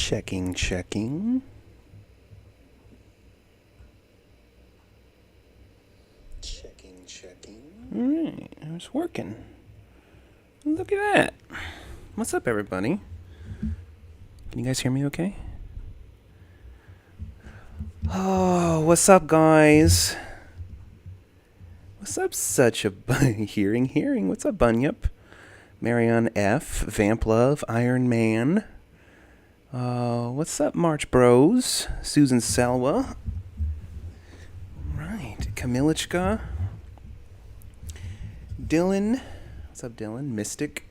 Checking, checking. Checking, checking. Alright, it's working. Look at that. What's up, everybody? Can you guys hear me okay? Oh, what's up, guys? What's up, such a hearing? What's up, Bunyip? Marion F, Vamp Love, Iron Man. What's up, March Bros? Susan Selwa. Right, Kamilichka. Dylan. What's up, Dylan? Mystic.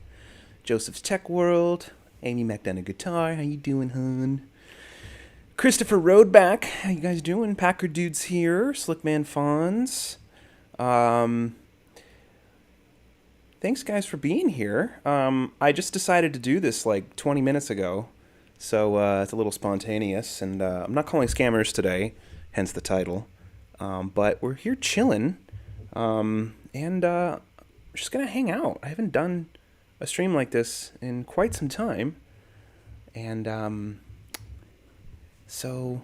Joseph's Tech World. Amy McDonough Guitar. How you doing, hun? Christopher Roadback. How you guys doing? Packer Dude's here. Slickman Fawns. Thanks, guys, for being here. I just decided to do this like 20 minutes ago. So it's a little spontaneous, and I'm not calling scammers today, hence the title. But we're here chilling, and we're just going to hang out. I haven't done a stream like this in quite some time, and so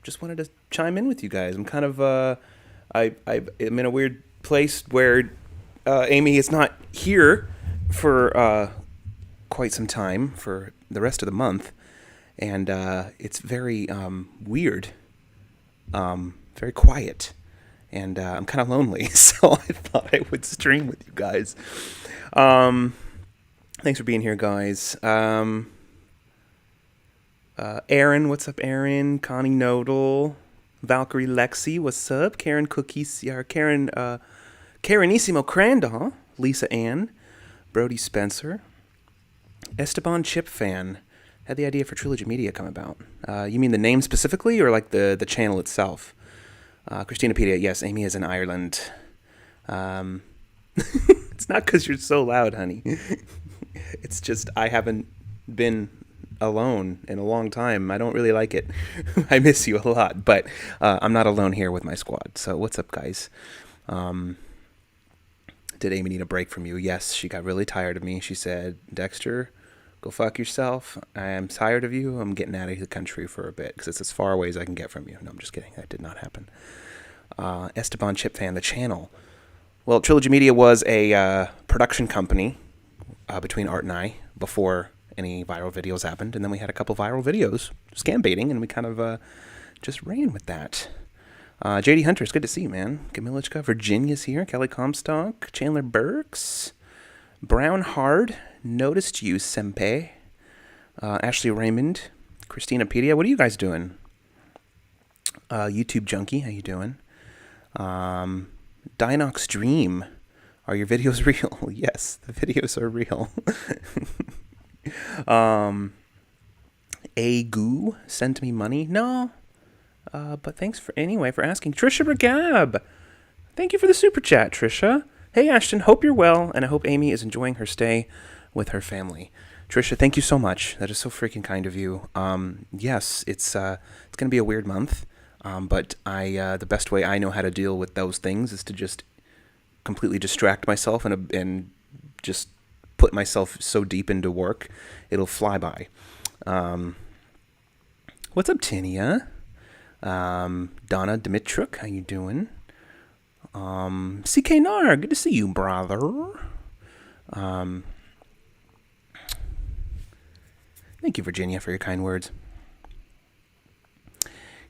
just wanted to chime in with you guys. I'm kind of, I'm in a weird place where Amy is not here for quite some time, for the rest of the month, and it's very weird, very quiet, and I'm kind of lonely, so I thought I would stream with you guys. Thanks for being here, guys. Aaron, what's up, Aaron? Connie Nodal, Valkyrie Lexi, what's up? Karen Cookies, Karenissimo Crandall, Lisa Ann, Brody Spencer, Esteban Chip Fan. Had the idea for Trilogy Media come about. You mean the name specifically, or like the channel itself? Christina Pedia, yes, Amy is in Ireland. It's not because you're so loud, honey. It's just I haven't been alone in a long time. I don't really like it. I miss you a lot, but I'm not alone here with my squad. So what's up, guys? Did Amy need a break from you? Yes, she got really tired of me. She said, Dexter, go fuck yourself. I am tired of you. I'm getting out of the country for a bit because it's as far away as I can get from you. No, I'm just kidding. That did not happen. Esteban Chip Fan, the channel. Well, Trilogy Media was a production company between Art and I before any viral videos happened. And then we had a couple viral videos, scambaiting, and we kind of just ran with that. JD Hunter, it's good to see you, man. Kamilichka, Virginia's here. Kelly Comstock, Chandler Burks, Brown Hard, Noticed You, Senpai, Ashley Raymond, Christina Pedia. What are you guys doing? YouTube Junkie, how you doing? Dinox Dream, are your videos real? Yes, the videos are real. A Goo sent me money. No. But thanks for asking. Trisha Regab, thank you for the super chat, Trisha. Hey, Ashton, hope you're well, and I hope Amy is enjoying her stay with her family. Trisha, thank you so much. That is so freaking kind of you. Yes, it's going to be a weird month, but the best way I know how to deal with those things is to just completely distract myself and just put myself so deep into work, it'll fly by. What's up, Tinia? Donna Dimitruk, how you doing? CK Nar, good to see you, brother. Thank you, Virginia, for your kind words.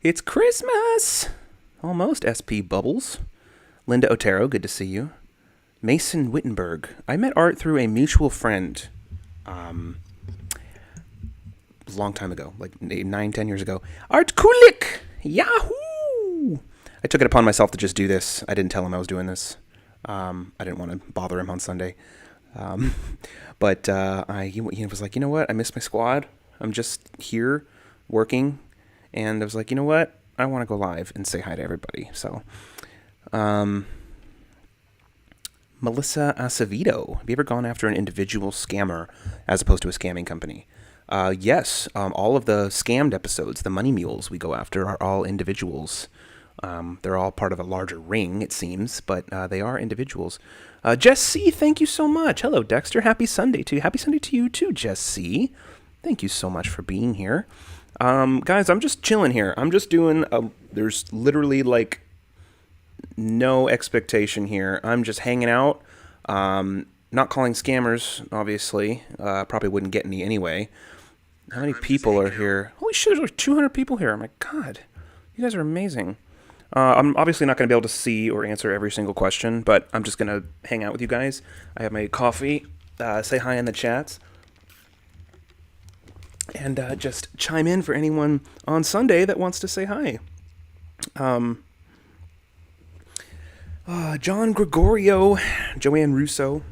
It's Christmas! Almost, SP Bubbles. Linda Otero, good to see you. Mason Wittenberg, I met Art through a mutual friend. A long time ago, like 9-10 years ago. Art Kulik! Yahoo! I took it upon myself to just do this. I didn't tell him I was doing this. I didn't want to bother him on Sunday. But he was like, you know what? I miss my squad. I'm just here working. And I was like, you know what? I want to go live and say hi to everybody. So, Melissa Acevedo, have you ever gone after an individual scammer as opposed to a scamming company? Yes, all of the scammed episodes, the money mules we go after, are all individuals. They're all part of a larger ring, it seems, but they are individuals. Jess C., thank you so much. Hello, Dexter. Happy Sunday to you. Happy Sunday to you too, Jess C. Thank you so much for being here. Guys, I'm just chilling here. I'm just doing, there's literally like no expectation here. I'm just hanging out. Not calling scammers, obviously. Probably wouldn't get any anyway. How many people are here? Holy shit, there's 200 people here. Oh my god. You guys are amazing. I'm obviously not going to be able to see or answer every single question, but I'm just going to hang out with you guys. I have my coffee, say hi in the chats, and just chime in for anyone on Sunday that wants to say hi. John Gregorio, Joanne Russo,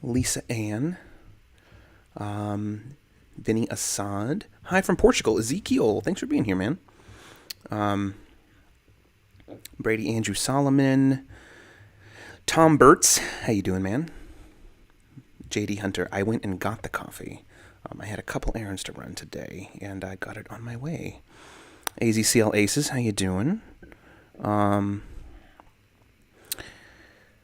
Lisa Ann, Vinny Assad. Hi from Portugal, Ezekiel. Thanks for being here, man. Brady Andrew Solomon, Tom Burtz. How you doing, man? JD Hunter. I went and got the coffee. I had a couple errands to run today, and I got it on my way. AZCL Aces. How you doing?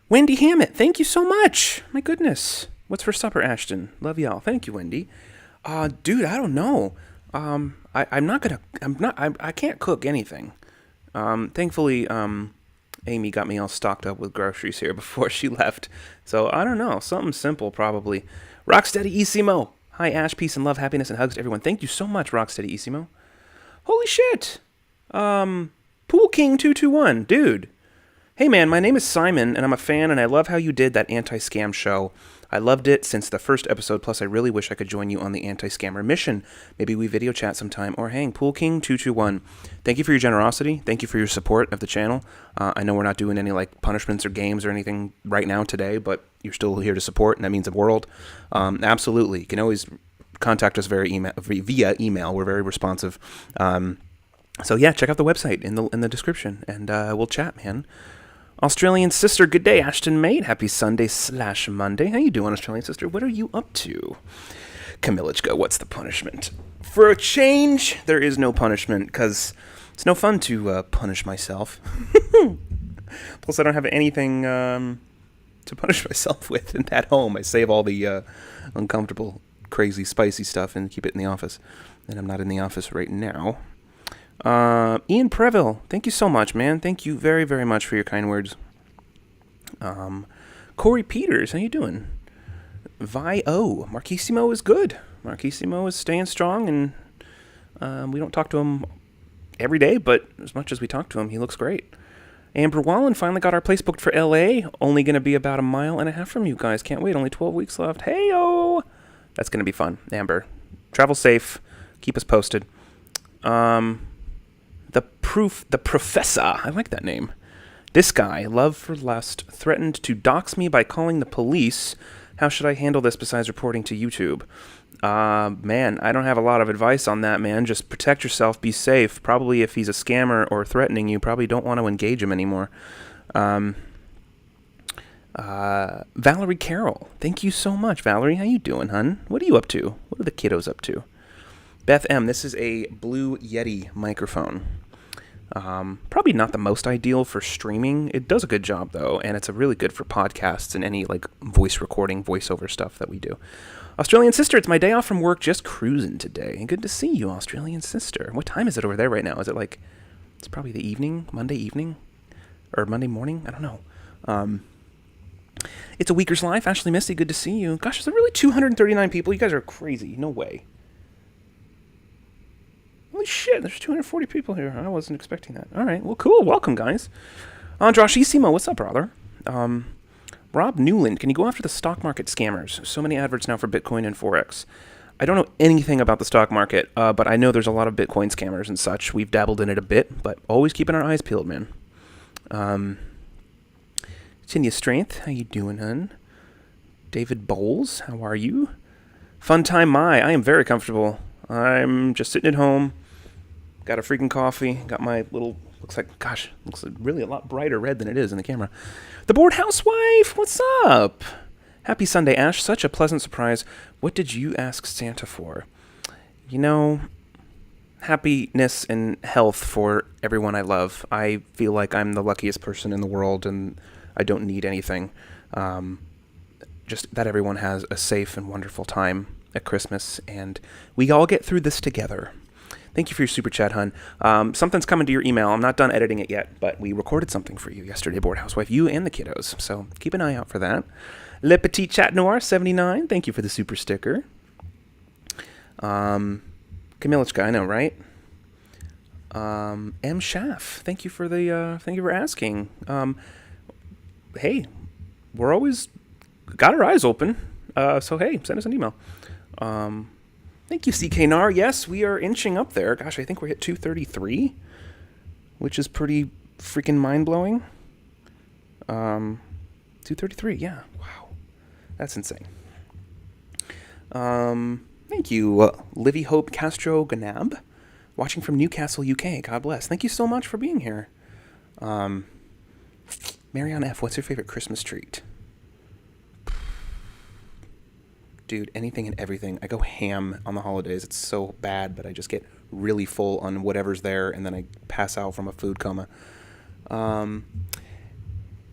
Wendy Hammett. Thank you so much. My goodness. What's for supper, Ashton? Love y'all. Thank you, Wendy. Dude, I don't know. I can't cook anything. Thankfully, Amy got me all stocked up with groceries here before she left. So, I don't know. Something simple, probably. Rocksteady Isimo. Hi, Ash. Peace and love, happiness, and hugs to everyone. Thank you so much, Rocksteady Isimo. Holy shit. Pool King 221. Dude. Hey, man, my name is Simon, and I'm a fan, and I love how you did that anti-scam show. I loved it since the first episode, plus I really wish I could join you on the anti-scammer mission. Maybe we video chat sometime, or hang, Pool King 221. Thank you for your generosity. Thank you for your support of the channel. I know we're not doing any like punishments or games or anything right now today, but you're still here to support, and that means the world. Absolutely. You can always contact us via email. We're very responsive. So yeah, check out the website in the description, and we'll chat, man. Australian Sister, good day, Ashton Mate. Happy Sunday/Monday. How you doing, Australian Sister? What are you up to? Kamilichka, what's the punishment? For a change, there is no punishment, because it's no fun to punish myself. Plus, I don't have anything to punish myself with at home. I save all the uncomfortable, crazy, spicy stuff and keep it in the office. And I'm not in the office right now. Ian Preville, thank you so much, man. Thank you very, very much for your kind words. Corey Peters, how you doing? Vi-O, Marquissimo is good. Marquissimo is staying strong, and we don't talk to him every day, but as much as we talk to him, he looks great. Amber Wallen finally got our place booked for LA. Only going to be about 1.5 miles from you guys. Can't wait. Only 12 weeks left. Hey-o! That's going to be fun. Amber, travel safe. Keep us posted. The Professor, I like that name. This guy, love for lust, threatened to dox me by calling the police. How should I handle this besides reporting to YouTube? Man, I don't have a lot of advice on that, man. Just protect yourself, be safe. Probably if he's a scammer or threatening you, probably don't want to engage him anymore. Valerie Carroll, thank you so much, Valerie. How you doing, hun? What are you up to? What are the kiddos up to? Beth M., this is a Blue Yeti microphone. Probably not the most ideal for streaming. It does a good job, though, and it's really good for podcasts and any like voice recording, voiceover stuff that we do. Australian Sister, it's my day off from work, just cruising today. Good to see you, Australian Sister. What time is it over there right now? Is it like, it's probably the evening, Monday evening? Or Monday morning? I don't know. It's a Weaker's Life. Ashley Missy, good to see you. Gosh, is there really 239 people? You guys are crazy. No way. Holy shit, there's 240 people here. I wasn't expecting that. All right, well, cool. Welcome, guys. Andrashissimo, what's up, brother? Rob Newland, can you go after the stock market scammers? So many adverts now for Bitcoin and Forex. I don't know anything about the stock market, but I know there's a lot of Bitcoin scammers and such. We've dabbled in it a bit, but always keeping our eyes peeled, man. Tinya Strength, how you doing, hun? David Bowles, how are you? Fun Time Mai, I am very comfortable. I'm just sitting at home. Got a freaking coffee. Got my little, looks like really a lot brighter red than it is in the camera. The Bored Housewife, what's up? Happy Sunday, Ash. Such a pleasant surprise. What did you ask Santa for? You know, happiness and health for everyone I love. I feel like I'm the luckiest person in the world, and I don't need anything. Just that everyone has a safe and wonderful time at Christmas, and we all get through this together. Thank you for your super chat, hun. Something's coming to your email. I'm not done editing it yet, but we recorded something for you yesterday, Board Housewife, you and the kiddos. So keep an eye out for that. Le Petit Chat Noir 79, thank you for the super sticker. Kamilichka, I know, right? M. Schaff, thank you for asking. Hey, we're always got our eyes open. So hey, send us an email. Thank you, CK Nar. Yes, we are inching up there. Gosh, I think we're at 233, which is pretty freaking mind-blowing. 233, yeah. Wow. That's insane. Thank you, Livy Hope Castro Ganab, watching from Newcastle, UK. God bless. Thank you so much for being here. Marianne F., what's your favorite Christmas treat? Dude, anything and everything. I go ham on the holidays. It's so bad, but I just get really full on whatever's there, and then I pass out from a food coma.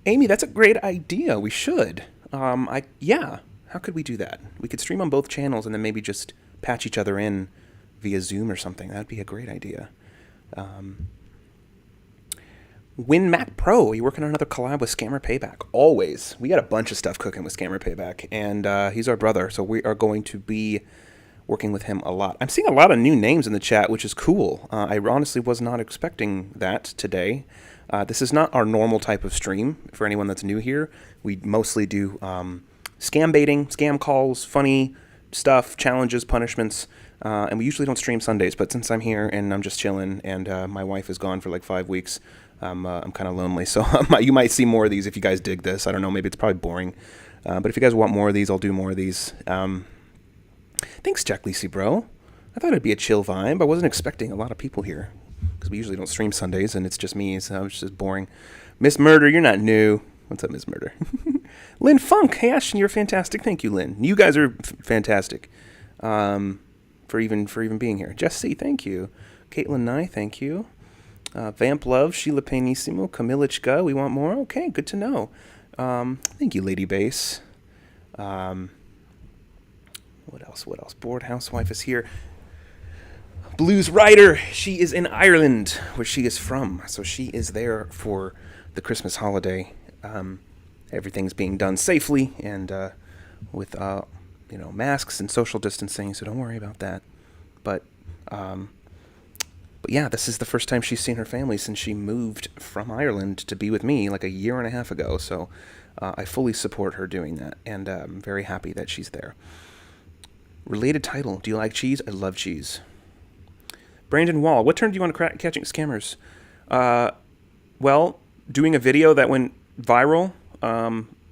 Amy, that's a great idea. We should. Yeah. How could we do that? We could stream on both channels and then maybe just patch each other in via Zoom or something. That'd be a great idea. Win Mac Pro, are you working on another collab with Scammer Payback? Always. We got a bunch of stuff cooking with Scammer Payback, and he's our brother, so we are going to be working with him a lot. I'm seeing a lot of new names in the chat, which is cool. I honestly was not expecting that today. This is not our normal type of stream. For anyone that's new here, we mostly do scam baiting, scam calls, funny stuff, challenges, punishments, and we usually don't stream Sundays, but since I'm here and I'm just chilling and my wife is gone for like 5 weeks, I'm kind of lonely, so you might see more of these if you guys dig this. I don't know, maybe it's probably boring, but if you guys want more of these, I'll do more of these. Thanks, Jack Lacey, bro. I thought it'd be a chill vibe. I wasn't expecting a lot of people here, because we usually don't stream Sundays, and it's just me, so it's just boring. Miss Murder, you're not new. What's up, Miss Murder? Lynn Funk, hey Ashton, you're fantastic. Thank you, Lynn. You guys are fantastic for even being here. Jess C, thank you. Caitlin Nye, thank you. Vamp Love, Sheila Painissimo, Kamilichka, we want more? Okay, good to know. Thank you, Lady Bass. What else? Bored Housewife is here. Blues Rider, she is in Ireland, where she is from. So she is there for the Christmas holiday. Everything's being done safely and with masks and social distancing, so don't worry about that. But yeah, this is the first time she's seen her family since she moved from Ireland to be with me like a year and a half ago. So I fully support her doing that, and I'm very happy that she's there. Related title, do you like cheese? I love cheese. Brandon Wall, what term do you want to catching scammers? Well, doing a video that went viral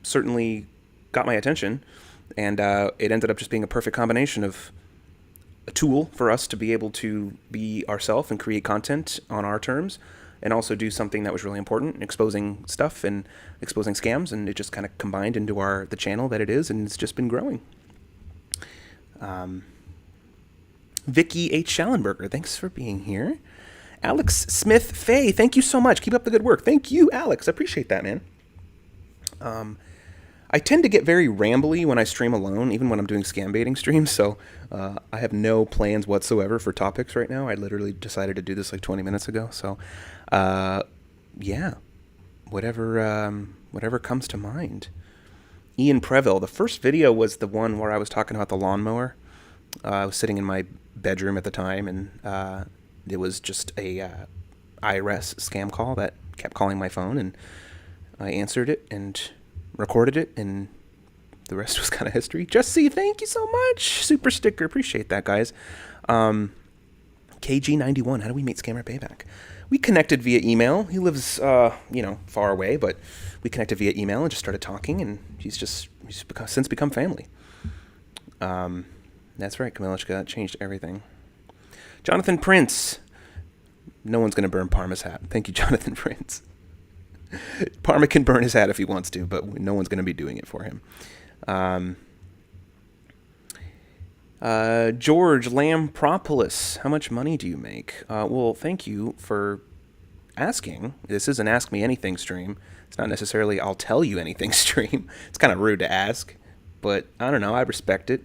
certainly got my attention, and it ended up just being a perfect combination of a tool for us to be able to be ourselves and create content on our terms, and also do something that was really important, exposing stuff and exposing scams, and it just kind of combined into the channel that it is, and it's just been growing. Vicky H. Schallenberger, thanks for being here. Alex Smith Faye, thank you so much. Keep up the good work. Thank you, Alex. I appreciate that, man. I tend to get very rambly when I stream alone, even when I'm doing scam baiting streams, so I have no plans whatsoever for topics right now. I literally decided to do this like 20 minutes ago, so yeah, whatever comes to mind. Ian Preville, the first video was the one where I was talking about the lawnmower. I was sitting in my bedroom at the time, and it was just a IRS scam call that kept calling my phone, and I answered it and recorded it, and the rest was kind of history. Just see, thank you so much. Super sticker, appreciate that, guys. KG91, how do we meet Scammer Payback? We connected via email. He lives, far away, but we connected via email and just started talking, and he's since become family. That's right, Kamilichka, that changed everything. Jonathan Prince. No one's going to burn Parma's hat. Thank you, Jonathan Prince. Parma can burn his hat if he wants to, but no one's going to be doing it for him. George Lampropolis, how much money do you make? Well, thank you for asking. This is an Ask Me Anything stream. It's not necessarily I'll tell you anything stream. It's kind of rude to ask, but I don't know. I respect it.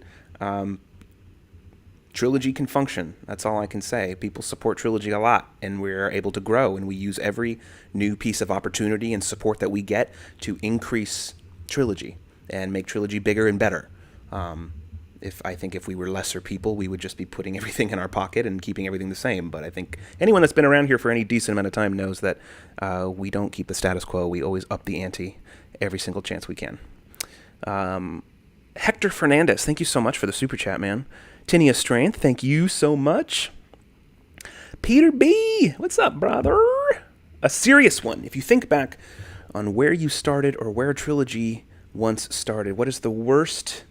Trilogy can function. That's all I can say. People support Trilogy a lot, and we're able to grow, and we use every new piece of opportunity and support that we get to increase Trilogy and make Trilogy bigger and better. If we were lesser people, we would just be putting everything in our pocket and keeping everything the same. But I think anyone that's been around here for any decent amount of time knows that we don't keep the status quo. We always up the ante every single chance we can. Hector Fernandez, thank you so much for the super chat, man. Tinia Strength, thank you so much. Peter B, what's up, brother? A serious one. If you think back on where you started or where Trilogy once started, what is the worst,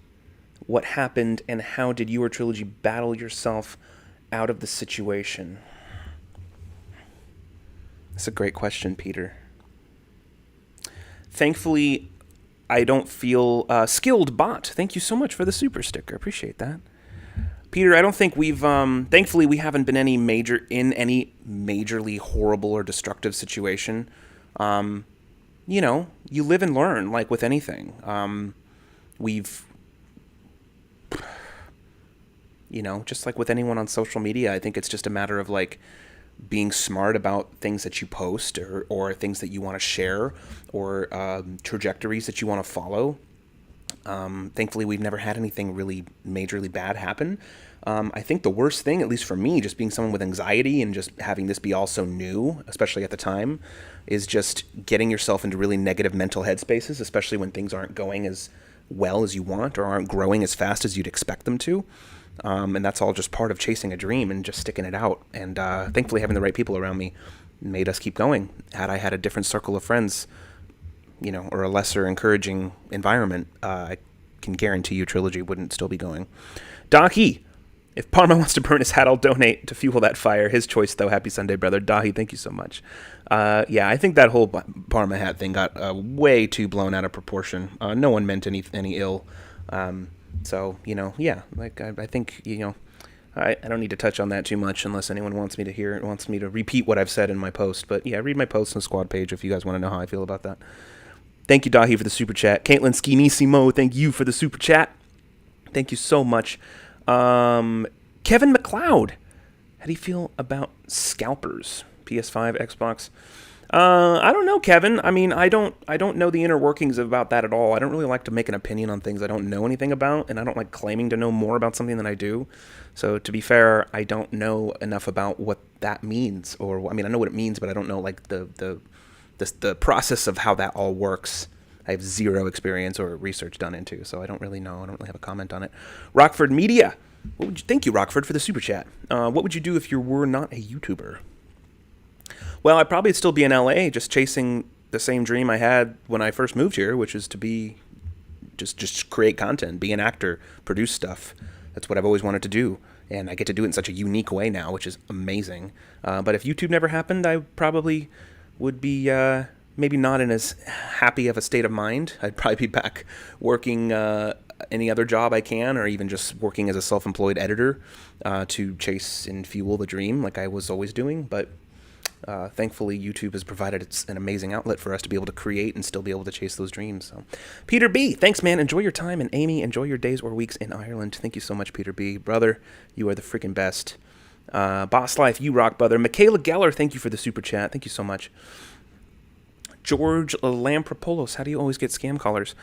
what happened, and how did you or Trilogy battle yourself out of the situation? That's a great question, Peter. Thankfully, I don't feel skilled bot. Thank you so much for the super sticker. Appreciate that. Peter, I don't think we've, thankfully we haven't been in any majorly horrible or destructive situation. You live and learn, like with anything. Just like with anyone on social media, I think it's just a matter of like being smart about things that you post or things that you want to share or trajectories that you want to follow. Thankfully, we've never had anything really majorly bad happen. I think the worst thing, at least for me, just being someone with anxiety and just having this be all so new, especially at the time, is just getting yourself into really negative mental headspaces, especially when things aren't going as well as you want or aren't growing as fast as you'd expect them to. And that's all just part of chasing a dream and just sticking it out. And thankfully, having the right people around me made us keep going. Had I had a different circle of friends, or a lesser encouraging environment, I can guarantee you Trilogy wouldn't still be going. Dahi, if Parma wants to burn his hat, I'll donate to fuel that fire. His choice, though. Happy Sunday, brother. Dahi, thank you so much. I think that whole Parma hat thing got way too blown out of proportion. No one meant any ill. I think, I don't need to touch on that too much unless anyone wants me to repeat what I've said in my post. But yeah, read my post on the squad page if you guys want to know how I feel about that. Thank you, Dahi, for the super chat. Caitlin Skinissimo, thank you for the super chat. Thank you so much. Kevin McLeod, how do you feel about scalpers? PS5, Xbox? I don't know, Kevin. I mean, I don't know the inner workings about that at all. I don't really like to make an opinion on things I don't know anything about, and I don't like claiming to know more about something than I do. So to be fair, I don't know enough about what that means, I know what it means, but I don't know like the process of how that all works. I have zero experience or research done into, so I don't really know. I don't really have a comment on it. Rockford Media, thank you, Rockford, for the super chat. What would you do if you were not a YouTuber? Well, I'd probably still be in LA, just chasing the same dream I had when I first moved here, which is to be just create content, be an actor, produce stuff. That's what I've always wanted to do, and I get to do it in such a unique way now, which is amazing. But if YouTube never happened, I probably would be maybe not in as happy of a state of mind. I'd probably be back working any other job I can, or even just working as a self-employed editor to chase and fuel the dream like I was always doing. But thankfully, YouTube has provided an amazing outlet for us to be able to create and still be able to chase those dreams. So, Peter B, thanks, man. Enjoy your time. And Amy, enjoy your days or weeks in Ireland. Thank you so much, Peter B. Brother, you are the freaking best. Boss Life, you rock, brother. Michaela Geller, thank you for the super chat. Thank you so much. George Lampropolos, how do you always get scam callers?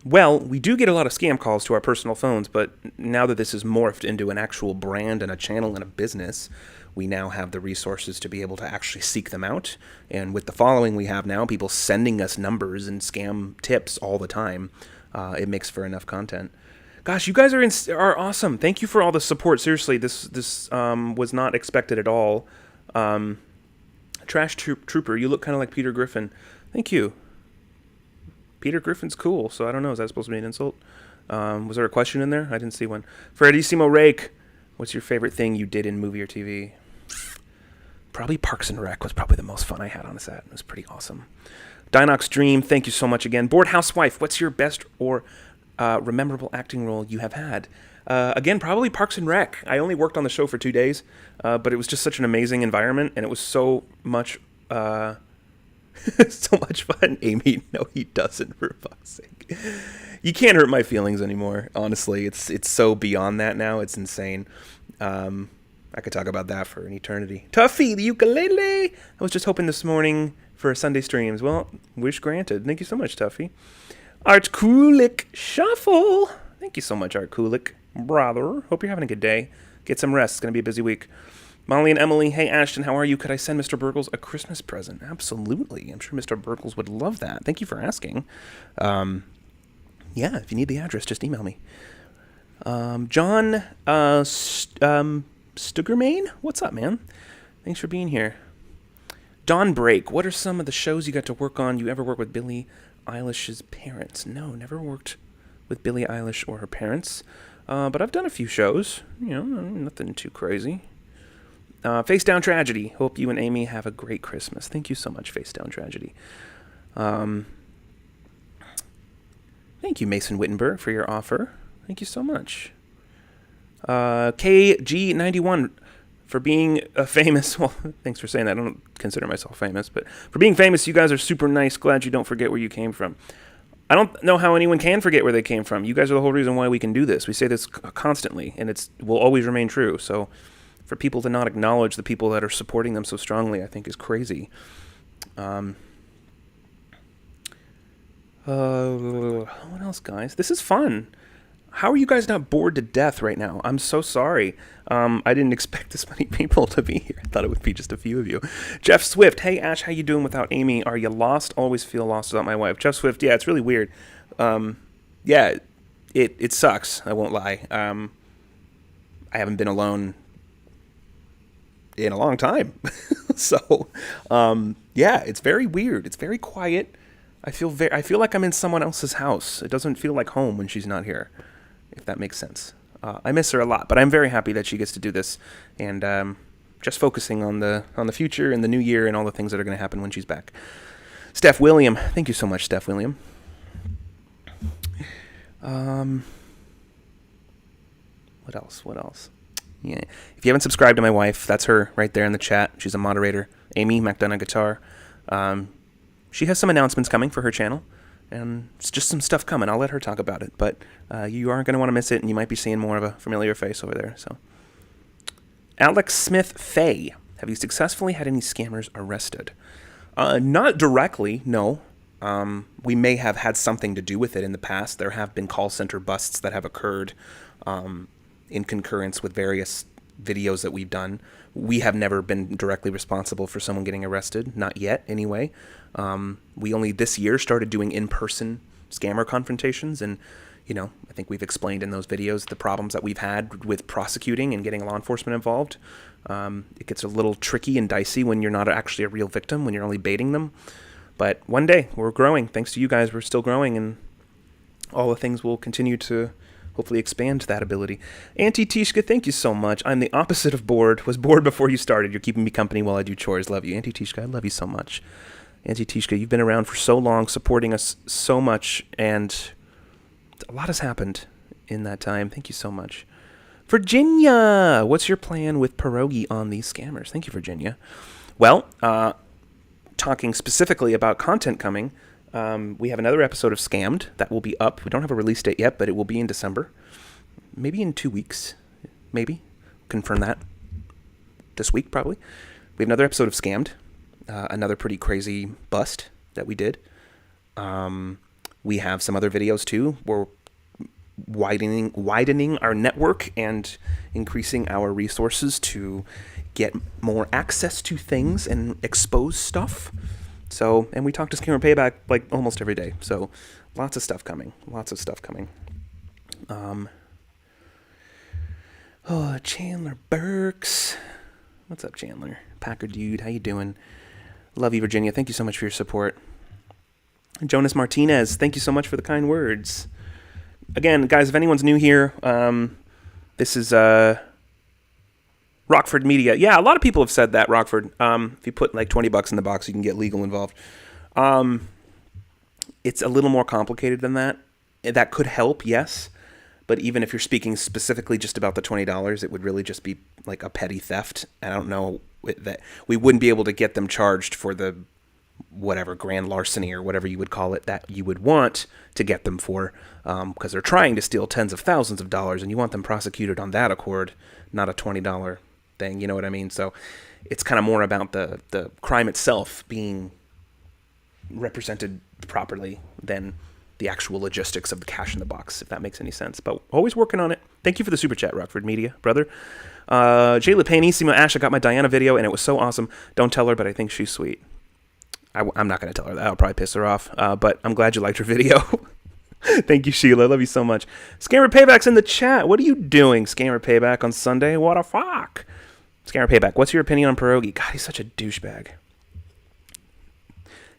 Well, we do get a lot of scam calls to our personal phones, but now that this is morphed into an actual brand and a channel and a business, we now have the resources to be able to actually seek them out. And with the following we have now, people sending us numbers and scam tips all the time, it makes for enough content. Gosh, you guys are awesome. Thank you for all the support. Seriously, this was not expected at all. Trash Trooper, you look kind of like Peter Griffin. Thank you. Peter Griffin's cool, so I don't know. Is that supposed to be an insult? Was there a question in there? I didn't see one. Fredissimo Rake, what's your favorite thing you did in movie or TV? Probably Parks and Rec was probably the most fun I had on a set. It was pretty awesome. Dinox Dream, thank you so much again. Bored Housewife, what's your best or memorable acting role you have had? Again, probably Parks and Rec. I only worked on the show for 2 days, but it was just such an amazing environment, and it was so much So much fun. Amy, no, he doesn't, for fuck's sake. You can't hurt my feelings anymore, honestly. It's so beyond that now. It's insane. I could talk about that for an eternity. Tuffy, the ukulele! I was just hoping this morning for Sunday streams. Well, wish granted. Thank you so much, Tuffy. Art Kulik Shuffle. Thank you so much, Art Kulik. Brother. Hope you're having a good day. Get some rest. It's going to be a busy week. Molly and Emily, hey Ashton, how are you? Could I send Mr. Burgles a Christmas present? Absolutely. I'm sure Mr. Burgles would love that. Thank you for asking. Yeah, if you need the address, just email me. John Stuggermain? What's up, man? Thanks for being here. Dawn Break, what are some of the shows you got to work on? You ever work with Billie Eilish's parents? No, never worked with Billie Eilish or her parents. But I've done a few shows. You know, nothing too crazy. Face Down Tragedy. Hope you and Amy have a great Christmas. Thank you so much, Face Down Tragedy. Thank you, Mason Wittenberg, for your offer. Thank you so much. KG91 for being famous. Well, thanks for saying that. I don't consider myself famous, but for being famous, you guys are super nice. Glad you don't forget where you came from. I don't know how anyone can forget where they came from. You guys are the whole reason why we can do this. We say this constantly, and it will always remain true. So for people to not acknowledge the people that are supporting them so strongly, I think is crazy. What else, guys? This is fun. How are you guys not bored to death right now? I'm so sorry. I didn't expect this many people to be here. I thought it would be just a few of you. Jeff Swift, hey Ash, how you doing without Amy? Are you lost? Always feel lost without my wife. Jeff Swift, yeah, it's really weird. Yeah, it sucks. I won't lie. I haven't been alone in a long time. So, yeah, it's very weird. It's very quiet. I feel like I'm in someone else's house. It doesn't feel like home when she's not here, if that makes sense. I miss her a lot, but I'm very happy that she gets to do this, and just focusing on the future and the new year and all the things that are going to happen when she's back. Steph William, thank you so much, Steph William. What else? Yeah, if you haven't subscribed to my wife, that's her right there in the chat. She's a moderator. Amy McDonough Guitar. She has some announcements coming for her channel, and it's just some stuff coming. I'll let her talk about it, but you aren't going to want to miss it, and you might be seeing more of a familiar face over there. So, Alex Smith Faye, have you successfully had any scammers arrested? Not directly, no. We may have had something to do with it in the past. There have been call center busts that have occurred in concurrence with various videos that we've done. We have never been directly responsible for someone getting arrested, not yet anyway. We only this year started doing in-person scammer confrontations, and I think we've explained in those videos the problems that we've had with prosecuting and getting law enforcement involved. It gets a little tricky and dicey when you're not actually a real victim, when you're only baiting them. But one day, we're growing. Thanks to you guys, we're still growing, and all the things will continue to hopefully expand that ability. Auntie Tishka, thank you so much. I'm the opposite of bored. Was bored before you started. You're keeping me company while I do chores. Love you. Auntie Tishka, I love you so much. Auntie Tishka, you've been around for so long, supporting us so much, and a lot has happened in that time. Thank you so much. Virginia, what's your plan with pierogi on these scammers? Thank you, Virginia. Well, talking specifically about content coming, we have another episode of Scammed that will be up. We don't have a release date yet, but it will be in December. Maybe in 2 weeks. Maybe. Confirm that this week, probably. We have another episode of Scammed. Another pretty crazy bust that we did. We have some other videos, too. We're widening our network and increasing our resources to get more access to things and expose stuff. So, and we talk to Scammer Payback like almost every day. So, lots of stuff coming. Chandler Burks. What's up, Chandler? Packer dude, how you doing? Love you, Virginia. Thank you so much for your support. Jonas Martinez, thank you so much for the kind words. Again, guys, if anyone's new here, this is Rockford Media. Yeah, a lot of people have said that, Rockford. If you put like $20 in the box, you can get legal involved. It's a little more complicated than that. That could help, yes. But even if you're speaking specifically just about the $20, it would really just be like a petty theft. And I don't know that we wouldn't be able to get them charged for the whatever grand larceny or whatever you would call it that you would want to get them for, because they're trying to steal tens of thousands of dollars, and you want them prosecuted on that accord, not a $20 thing. You know what I mean? So it's kind of more about the crime itself being represented properly than the actual logistics of the cash in the box, if that makes any sense. But always working on it. Thank you for the super chat, Rockford Media, brother. Jay Lepanissimo Ash, I got my Diana video, and it was so awesome. Don't tell her, but I think she's sweet. I'm not going to tell her that. I'll probably piss her off. But I'm glad you liked her video. Thank you, Sheila. Love you so much. Scammer Payback's in the chat. What are you doing, Scammer Payback, on Sunday? What a fuck. Scammer Payback, what's your opinion on Pierogi? God, he's such a douchebag.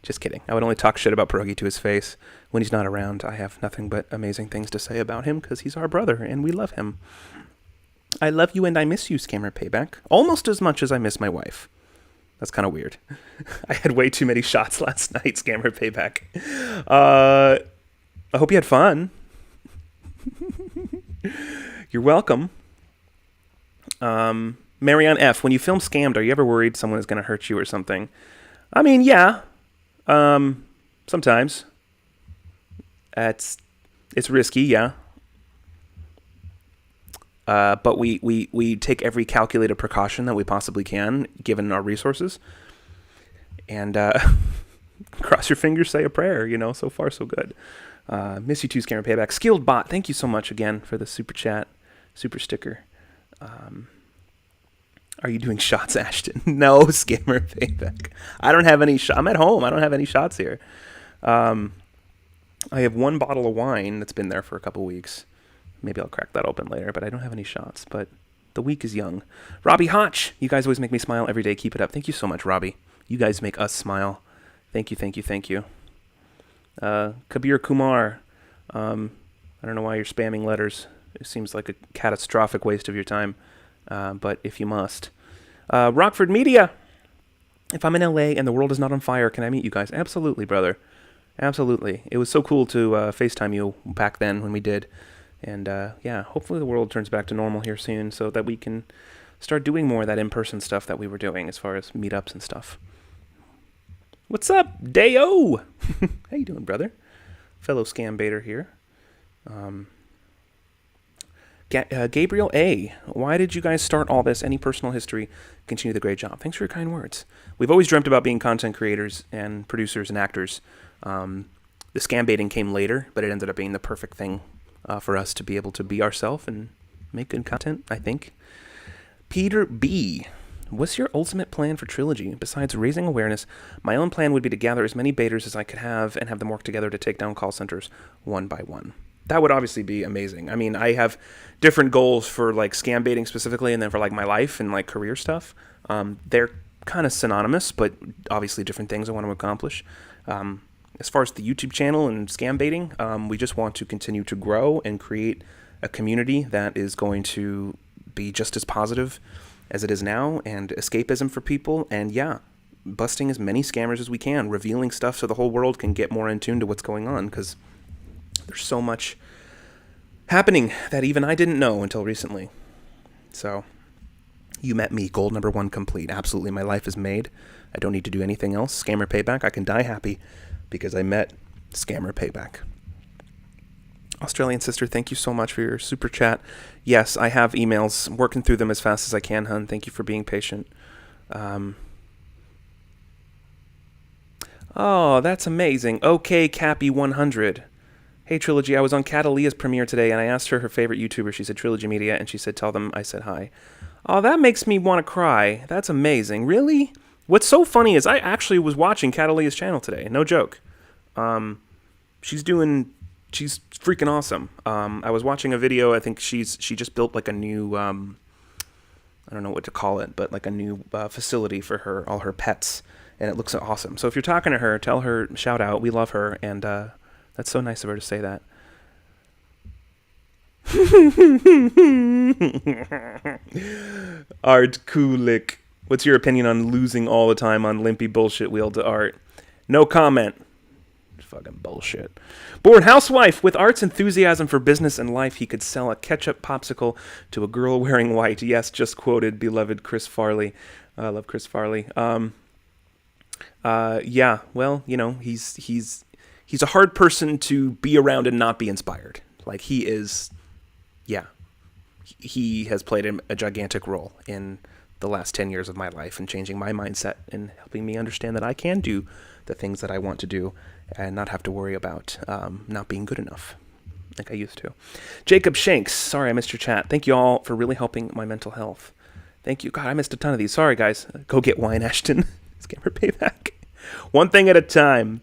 Just kidding. I would only talk shit about Pierogi to his face. When he's not around, I have nothing but amazing things to say about him because he's our brother and we love him. I love you and I miss you, Scammer Payback. Almost as much as I miss my wife. That's kind of weird. I had way too many shots last night, Scammer Payback. I hope you had fun. You're welcome. Marianne F., when you film Scammed, are you ever worried someone is going to hurt you or something? I mean, yeah. Sometimes. It's risky, yeah. But we take every calculated precaution that we possibly can, given our resources. And cross your fingers, say a prayer, so far so good. Miss you too, Scammer Payback. Skilled Bot, thank you so much again for the super chat, super sticker. Are you doing shots, Ashton? No, Scammer Payback. I don't have any I'm at home. I don't have any shots here. I have one bottle of wine that's been there for a couple weeks. Maybe I'll crack that open later, but I don't have any shots. But the week is young. Robbie Hotch, you guys always make me smile every day. Keep it up. Thank you so much, Robbie. You guys make us smile. Thank you, thank you, thank you. Kabir Kumar, I don't know why you're spamming letters. It seems like a catastrophic waste of your time, but if you must. Rockford Media, if I'm in LA and the world is not on fire, can I meet you guys? Absolutely, brother. Absolutely. It was so cool to FaceTime you back then when we did. And yeah, hopefully the world turns back to normal here soon so that we can start doing more of that in-person stuff that we were doing as far as meetups and stuff. What's up, Dayo? How you doing, brother? Fellow scam baiter here. Gabriel A., why did you guys start all this? Any personal history? Continue the great job. Thanks for your kind words. We've always dreamt about being content creators and producers and actors. The scam baiting came later, but it ended up being the perfect thing for us to be able to be ourselves and make good content, I think. Peter B., what's your ultimate plan for Trilogy? Besides raising awareness, my own plan would be to gather as many baiters as I could have and have them work together to take down call centers one by one. That would obviously be amazing. I mean, I have different goals for like scam baiting specifically and then for like my life and like career stuff. They're kind of synonymous, but obviously different things I want to accomplish. As far as the YouTube channel and scam baiting, we just want to continue to grow and create a community that is going to be just as positive as it is now, and escapism for people, and yeah, busting as many scammers as we can, revealing stuff so the whole world can get more in tune to what's going on, because there's so much happening that even I didn't know until recently. So, you met me, goal number 1 complete. Absolutely, my life is made. I don't need to do anything else. Scammer Payback, I can die happy because I met Scammer Payback. Australian sister, thank you so much for your super chat. Yes, I have emails. I'm working through them as fast as I can, hun. Thank you for being patient. Oh, that's amazing. Okay, Cappy 100. Hey, Trilogy, I was on Catalea's premiere today, and I asked her favorite YouTuber. She said Trilogy Media, and she said, tell them I said hi. Oh, that makes me want to cry. That's amazing. Really? What's so funny is I actually was watching Catalea's channel today. No joke. She's freaking awesome. I was watching a video. I think she just built like a new, I don't know what to call it, but like a new facility for all her pets, and it looks awesome. So if you're talking to her, tell her, shout out, we love her, and that's so nice of her to say that. Art Kulik, what's your opinion on losing all the time on Limpy bullshit wheel to Art? No comment. Fucking bullshit. Bored housewife with Art's enthusiasm for business and life, he could sell a ketchup popsicle to a girl wearing white. Yes, just quoted beloved Chris Farley. I love Chris Farley. Yeah, well, he's a hard person to be around and not be inspired. Like he is, yeah, he has played a gigantic role in the last 10 years of my life and changing my mindset and helping me understand that I can do the things that I want to do and not have to worry about not being good enough like I used to. Jacob Shanks, sorry I missed your chat. Thank you all for really helping my mental health. Thank you. God, I missed a ton of these. Sorry, guys. Go get wine, Ashton. Scammer payback. One thing at a time.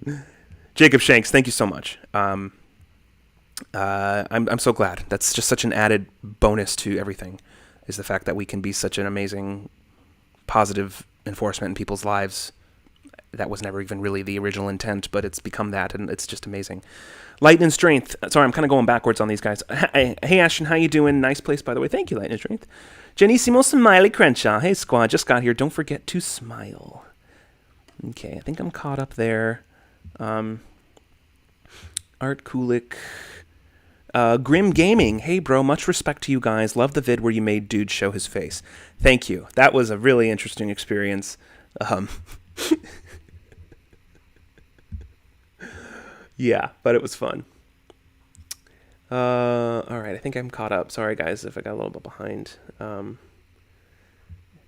Jacob Shanks, thank you so much. I'm so glad. That's just such an added bonus to everything, is the fact that we can be such an amazing, positive enforcement in people's lives. That was never even really the original intent, but it's become that, and it's just amazing. Light and Strength. Sorry, I'm kind of going backwards on these guys. Hey, Ashton, how you doing? Nice place, by the way. Thank you, Light and Strength. Genissimo Smiley Crenshaw. Hey, squad, just got here. Don't forget to smile. Okay, I think I'm caught up there. Art Kulik. Grim Gaming. Hey, bro, much respect to you guys. Love the vid where you made dude show his face. Thank you. That was a really interesting experience. Yeah, but it was fun. All right, I think I'm caught up. Sorry, guys, if I got a little bit behind.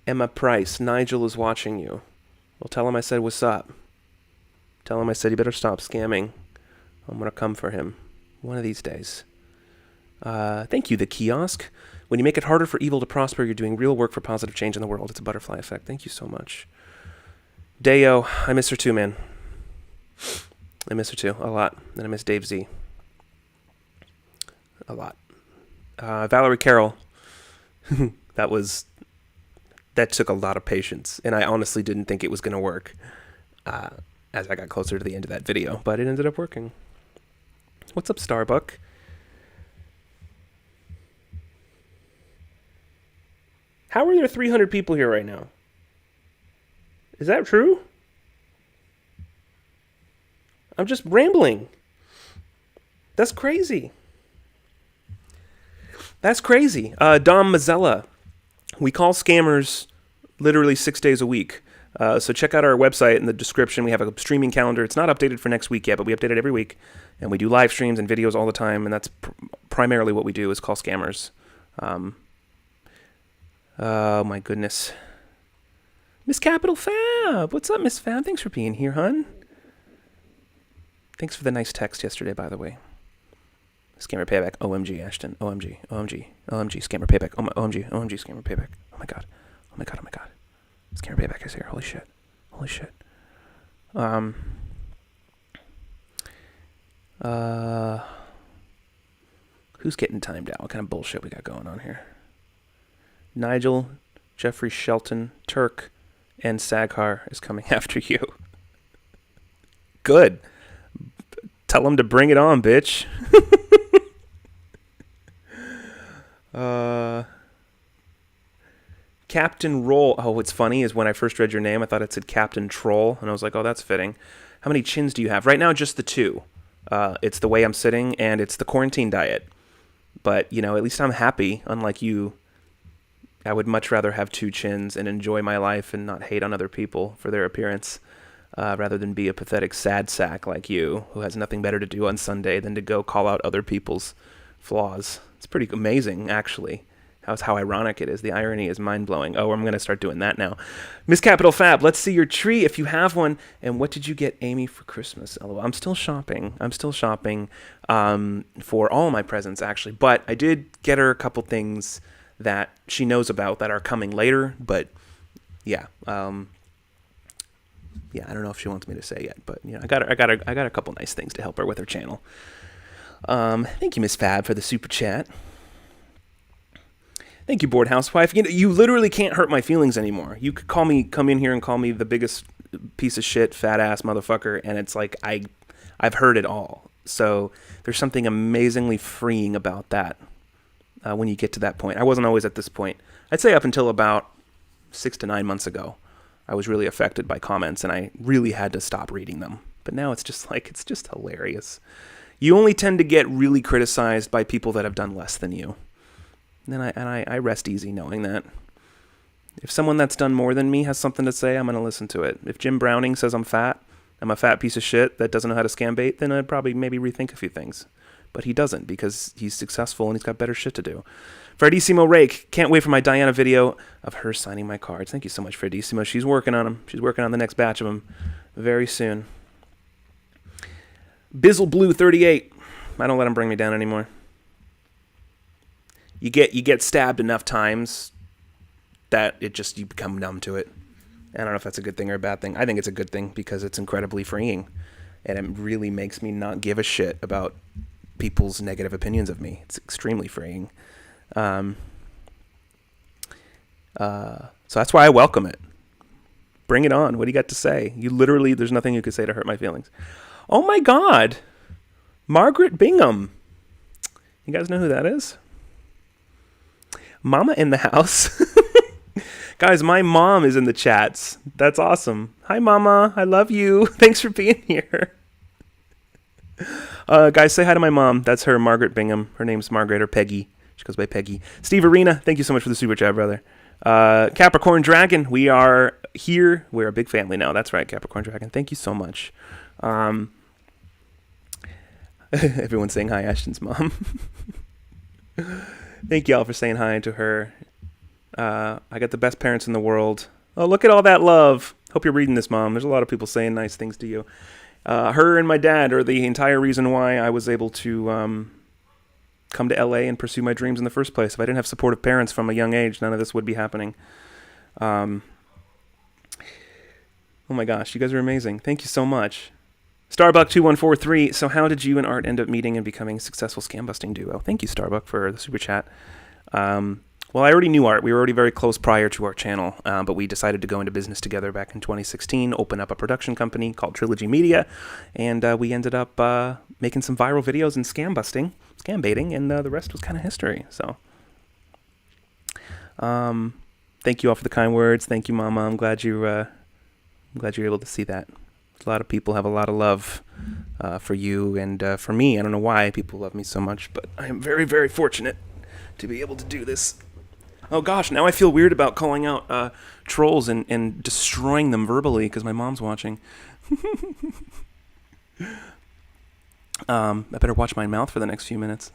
Emma Price, Nigel is watching you. Well, tell him I said what's up. Tell him I said he better stop scamming. I'm going to come for him one of these days. Thank you, The Kiosk. When you make it harder for evil to prosper, you're doing real work for positive change in the world. It's a butterfly effect. Thank you so much. Deo, I miss her too, man. I miss her too, a lot. And I miss Dave Z. A lot. Valerie Carroll. That took a lot of patience. And I honestly didn't think it was going to work as I got closer to the end of that video. But it ended up working. What's up, Starbuck? How are there 300 people here right now? Is that true? I'm just rambling. That's crazy. That's crazy. Dom Mazzella. We call scammers literally 6 days a week. So check out our website in the description. We have a streaming calendar. It's not updated for next week yet, but we update it every week. And we do live streams and videos all the time. And that's primarily what we do, is call scammers. Oh, my goodness. Miss Capital Fab. What's up, Miss Fab? Thanks for being here, hun. Thanks for the nice text yesterday, by the way. Scammer payback. OMG, Ashton. OMG. OMG. OMG. Scammer payback. OMG. OMG. Scammer payback. Oh my god. Oh my god. Oh my god. Scammer payback is here. Holy shit. Holy shit. Who's getting timed out? What kind of bullshit we got going on here? Nigel, Jeffrey Shelton, Turk, and Saghar is coming after you. Good. Tell him to bring it on, bitch. Captain Roll. Oh, what's funny is when I first read your name, I thought it said Captain Troll, and I was like, oh, that's fitting. How many chins do you have? Right now, just the 2. It's the way I'm sitting, and it's the quarantine diet. But, at least I'm happy, unlike you. I would much rather have 2 chins and enjoy my life and not hate on other people for their appearance, rather than be a pathetic sad sack like you, who has nothing better to do on Sunday than to go call out other people's flaws. It's pretty amazing, actually. How ironic it is. The irony is mind-blowing. Oh, I'm going to start doing that now. Miss Capital Fab, let's see your tree if you have one. And what did you get Amy for Christmas? LOL. I'm still shopping. For all my presents, actually. But I did get her a couple things that she knows about that are coming later. But, yeah. I don't know if she wants me to say yet. But, I got a couple nice things to help her with her channel. Thank you, Miss Fab, for the super chat. Thank you, Board Housewife. You literally can't hurt my feelings anymore. You could come in here and call me the biggest piece of shit, fat ass motherfucker, and it's like I've heard it all. So there's something amazingly freeing about that when you get to that point. I wasn't always at this point. I'd say up until about 6 to 9 months ago, I was really affected by comments, and I really had to stop reading them. But now it's just hilarious. You only tend to get really criticized by people that have done less than you. And I rest easy knowing that. If someone that's done more than me has something to say, I'm going to listen to it. If Jim Browning says I'm a fat piece of shit that doesn't know how to scam bait, then I'd probably maybe rethink a few things. But he doesn't, because he's successful and he's got better shit to do. Fredissimo Rake, can't wait for my Diana video of her signing my cards. Thank you so much, Fredissimo. She's working on them. She's working on the next batch of them very soon. Bizzle Blue 38. I don't let him bring me down anymore. You get stabbed enough times that you become numb to it. I don't know if that's a good thing or a bad thing. I think it's a good thing because it's incredibly freeing. And it really makes me not give a shit about people's negative opinions of me. It's extremely freeing. So that's why I welcome it. Bring it on. What do you got to say? There's nothing you could say to hurt my feelings. Oh my God. Margaret Bingham. You guys know who that is? Mama in the house. Guys, my mom is in the chats. That's awesome. Hi, Mama. I love you. Thanks for being here. Guys, say hi to my mom. That's her, Margaret Bingham. Her name's Margaret or Peggy. She goes by Peggy. Steve Arena, thank you so much for the super chat, brother. Capricorn Dragon, we are here. We're a big family now. That's right, Capricorn Dragon. Thank you so much. Everyone's saying hi, Ashton's mom. Thank you all for saying hi to her. I got the best parents in the world. Oh, look at all that love. Hope you're reading this, Mom. There's a lot of people saying nice things to you. Her and my dad are the entire reason why I was able to come to LA and pursue my dreams in the first place. If I didn't have supportive parents from a young age, none of this would be happening. Oh my gosh, you guys are amazing. Thank you so much. Starbuck2143, so how did you and Art end up meeting and becoming a successful scam-busting duo? Thank you, Starbuck, for the super chat. Well, I already knew Art. We were already very close prior to our channel, but we decided to go into business together back in 2016, open up a production company called Trilogy Media, and we ended up making some viral videos and scam baiting, and the rest was kind of history. So, thank you all for the kind words. Thank you, Mama. I'm glad you're able to see that. A lot of people have a lot of love for you and for me. I don't know why people love me so much, but I am very, very fortunate to be able to do this. Oh gosh, now I feel weird about calling out trolls and destroying them verbally because my mom's watching. I better watch my mouth for the next few minutes.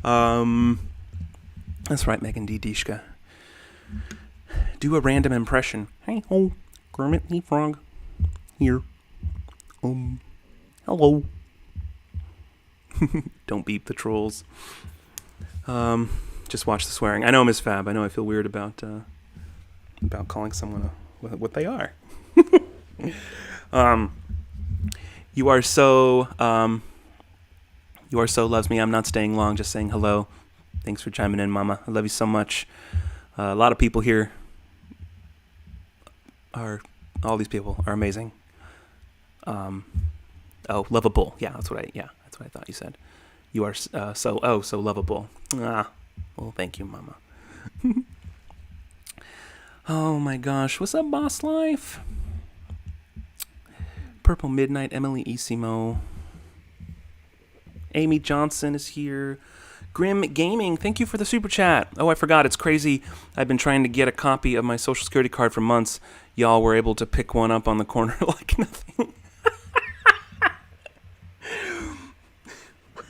That's right, Megan D. Dishka. Do a random impression. Hey ho, Kermit the Frog. Here. Hello. Don't beep the trolls. Just watch the swearing. I know, Miss Fab. I know I feel weird about calling someone what they are. You are so loves me. I'm not staying long. Just saying hello. Thanks for chiming in, Mama. I love you so much. A lot of people here all these people are amazing. Lovable. Yeah, that's what I thought you said. You are so lovable. Well, thank you, Mama. Oh my gosh, what's up, Boss Life? Purple Midnight, Emily Isimo. Amy Johnson is here. Grim Gaming, thank you for the super chat. Oh, I forgot, it's crazy. I've been trying to get a copy of my Social Security card for months. Y'all were able to pick one up on the corner like nothing.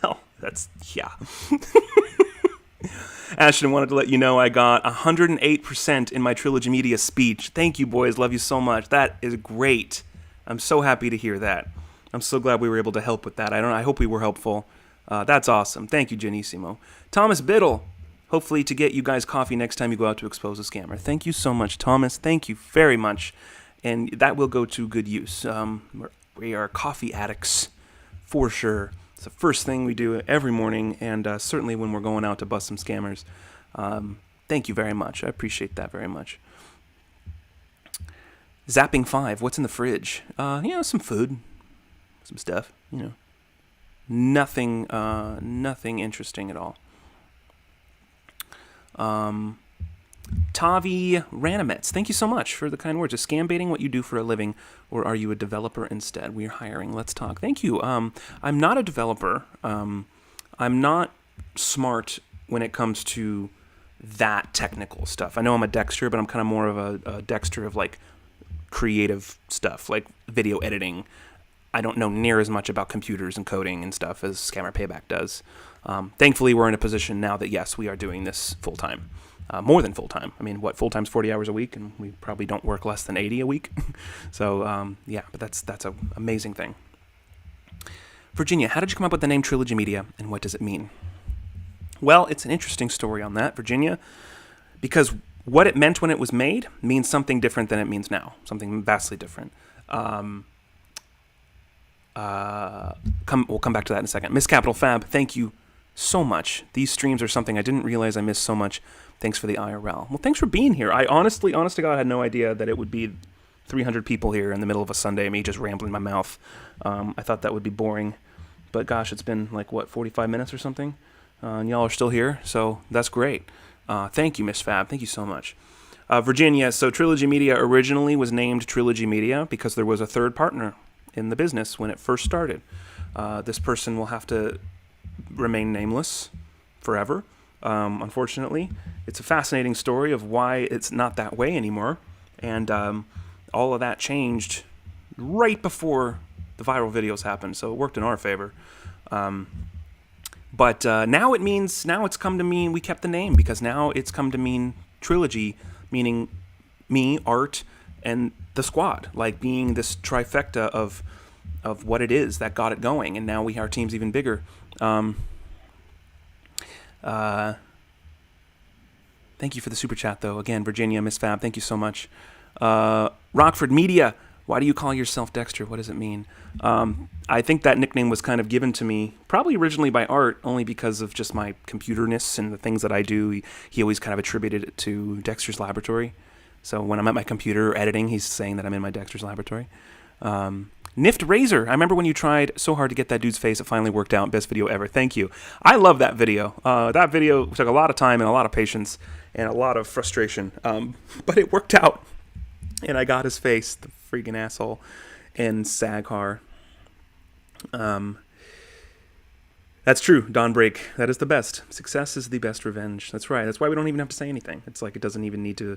Well, yeah. Ashton wanted to let you know I got 108% in my Trilogy Media speech. Thank you, boys. Love you so much. That is great. I'm so happy to hear that. I'm so glad we were able to help with that. I hope we were helpful. That's awesome. Thank you, Genissimo. Thomas Biddle. Hopefully to get you guys coffee next time you go out to expose a scammer. Thank you so much, Thomas. Thank you very much. And that will go to good use. We are coffee addicts for sure. It's the first thing we do every morning, and certainly when we're going out to bust some scammers. Thank you very much. I appreciate that very much. Zapping 5, what's in the fridge? Some food, some stuff, Nothing interesting at all. Tavi Ranamets, thank you so much for the kind words. Is scam baiting what you do for a living, or are you a developer instead? We're hiring. Let's talk. Thank you. I'm not a developer. I'm not smart when it comes to that technical stuff. I know I'm a Dexter, but I'm kind of more of a Dexter of like creative stuff, like video editing. I don't know near as much about computers and coding and stuff as Scammer Payback does. Thankfully, we're in a position now that, yes, we are doing this full-time. More than full-time. I mean, full-time's 40 hours a week, and we probably don't work less than 80 a week. So, yeah, but that's an amazing thing. Virginia, how did you come up with the name Trilogy Media, and what does it mean? Well, it's an interesting story on that, Virginia, because what it meant when it was made means something different than it means now, something vastly different. We'll come back to that in a second. Miss Capital Fab, thank you so much. These streams are something I didn't realize I missed so much. Thanks for the IRL. Well, thanks for being here. I honest to God, had no idea that it would be 300 people here in the middle of a Sunday, me just rambling my mouth. I thought that would be boring. But gosh, it's been like, 45 minutes or something? And y'all are still here, so that's great. Thank you, Miss Fab. Thank you so much. Virginia, so Trilogy Media originally was named Trilogy Media because there was a third partner in the business when it first started. This person will have to remain nameless forever, unfortunately. It's a fascinating story of why it's not that way anymore, and all of that changed right before the viral videos happened, so it worked in our favor. But now it's come to mean we kept the name, because now it's come to mean Trilogy, meaning me, Art, and the squad, like being this trifecta of what it is that got it going, and now our team's even bigger. Thank you for the super chat, though. Again, Virginia, Miss Fab, thank you so much. Rockford Media, why do you call yourself Dexter? What does it mean? I think that nickname was kind of given to me, probably originally by Art, only because of just my computerness and the things that I do. He always kind of attributed it to Dexter's Laboratory. So when I'm at my computer editing, he's saying that I'm in my Dexter's Laboratory. Nift Razor, I remember when you tried so hard to get that dude's face, it finally worked out. Best video ever. Thank you. I love that video. That video took a lot of time and a lot of patience and a lot of frustration, but it worked out. And I got his face, the freaking asshole, in Saghar. That's true, Dawn Break. That is the best. Success is the best revenge. That's right. That's why we don't even have to say anything. It's like it doesn't even need to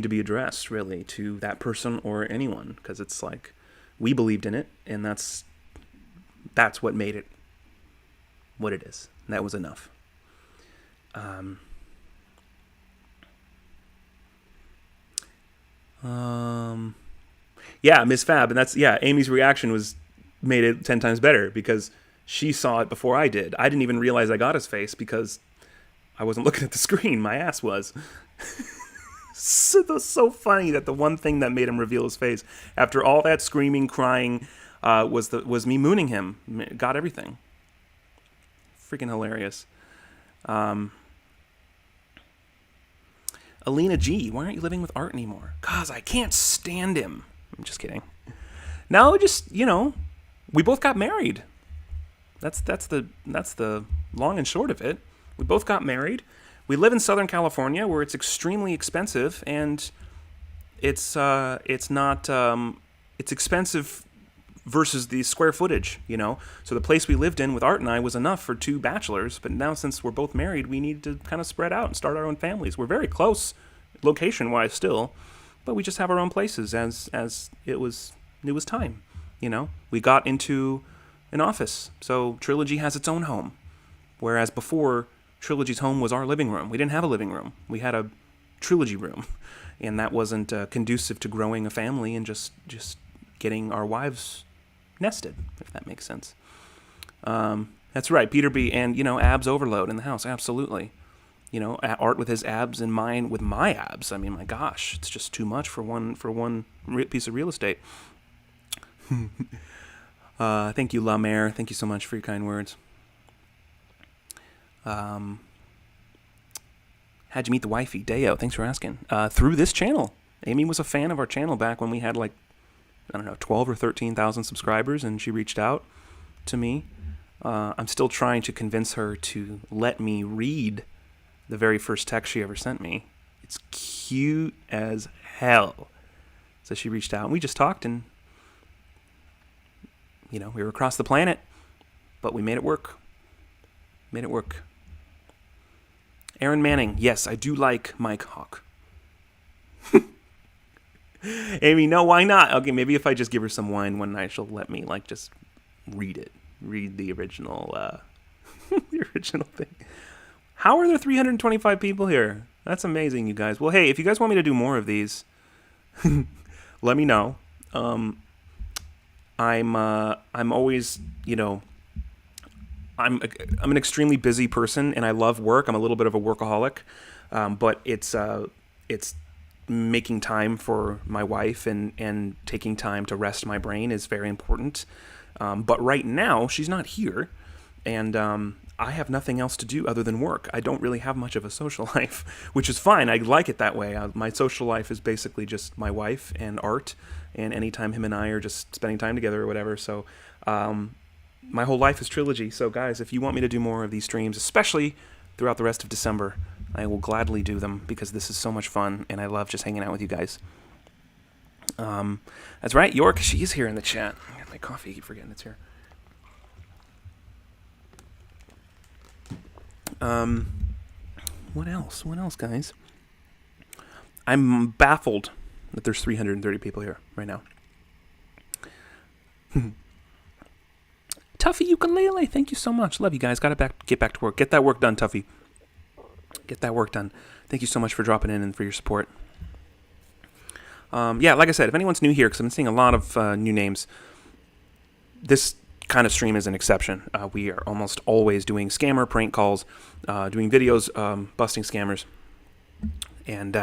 be addressed, really, to that person or anyone, because it's like we believed in it, and that's what made it what it is. And that was enough. Yeah, Miss Fab, and that's, Amy's reaction made it 10 times better, because she saw it before I did. I didn't even realize I got his face because I wasn't looking at the screen. My ass was. So that's so funny that the one thing that made him reveal his face after all that screaming, crying, was me mooning him. Got everything. Freaking hilarious. Alina G, why aren't you living with Art anymore? 'Cause I can't stand him. I'm just kidding. No, just, we both got married. That's the long and short of it. We both got married. We live in Southern California, where it's extremely expensive, and it's expensive versus the square footage, So the place we lived in with Art and I was enough for 2 bachelors, but now since we're both married, we need to kind of spread out and start our own families. We're very close, location-wise still, but we just have our own places as it was time, We got into an office, so Trilogy has its own home, whereas before, Trilogy's home was our living room. We didn't have a living room. We had a Trilogy room, and that wasn't conducive to growing a family and just getting our wives nested, if that makes sense. That's right, Peter B. And, abs overload in the house, absolutely. Art with his abs and mine with my abs. I mean, my gosh, it's just too much for one piece of real estate. Thank you, La Mer. Thank you so much for your kind words. How'd you meet the wifey? Deo, thanks for asking. Through this channel. Amy was a fan of our channel back when we had 12 or 13,000 subscribers, and she reached out to me. I'm still trying to convince her to let me read the very first text she ever sent me. It's cute as hell. So she reached out, and we just talked, and we were across the planet, but we made it work. Aaron Manning, yes, I do like Mike Hawk. Amy, no, why not? Okay, maybe if I just give her some wine one night, she'll let me just read it, read the original, the original thing. How are there 325 people here? That's amazing, you guys. Well, hey, if you guys want me to do more of these, let me know. I'm always, I'm an extremely busy person, and I love work. I'm a little bit of a workaholic, but it's making time for my wife and taking time to rest my brain is very important. But right now, she's not here, and I have nothing else to do other than work. I don't really have much of a social life, which is fine. I like it that way. My social life is basically just my wife and art, and anytime him and I are just spending time together or whatever. So my whole life is Trilogy. So guys, if you want me to do more of these streams, especially throughout the rest of December, I will gladly do them because this is so much fun, and I love just hanging out with you guys. That's right, York, she's here in the chat. I got my coffee, I keep forgetting it's here. What else? What else, guys? I'm baffled that there's 330 people here right now. Tuffy Ukulele, thank you so much. Love you guys. Gotta get back to work. Get that work done, Tuffy. Get that work done. Thank you so much for dropping in and for your support. Yeah, like I said, if anyone's new here, because I've been seeing a lot of new names, this kind of stream is an exception. We are almost always doing scammer prank calls, doing videos, busting scammers, and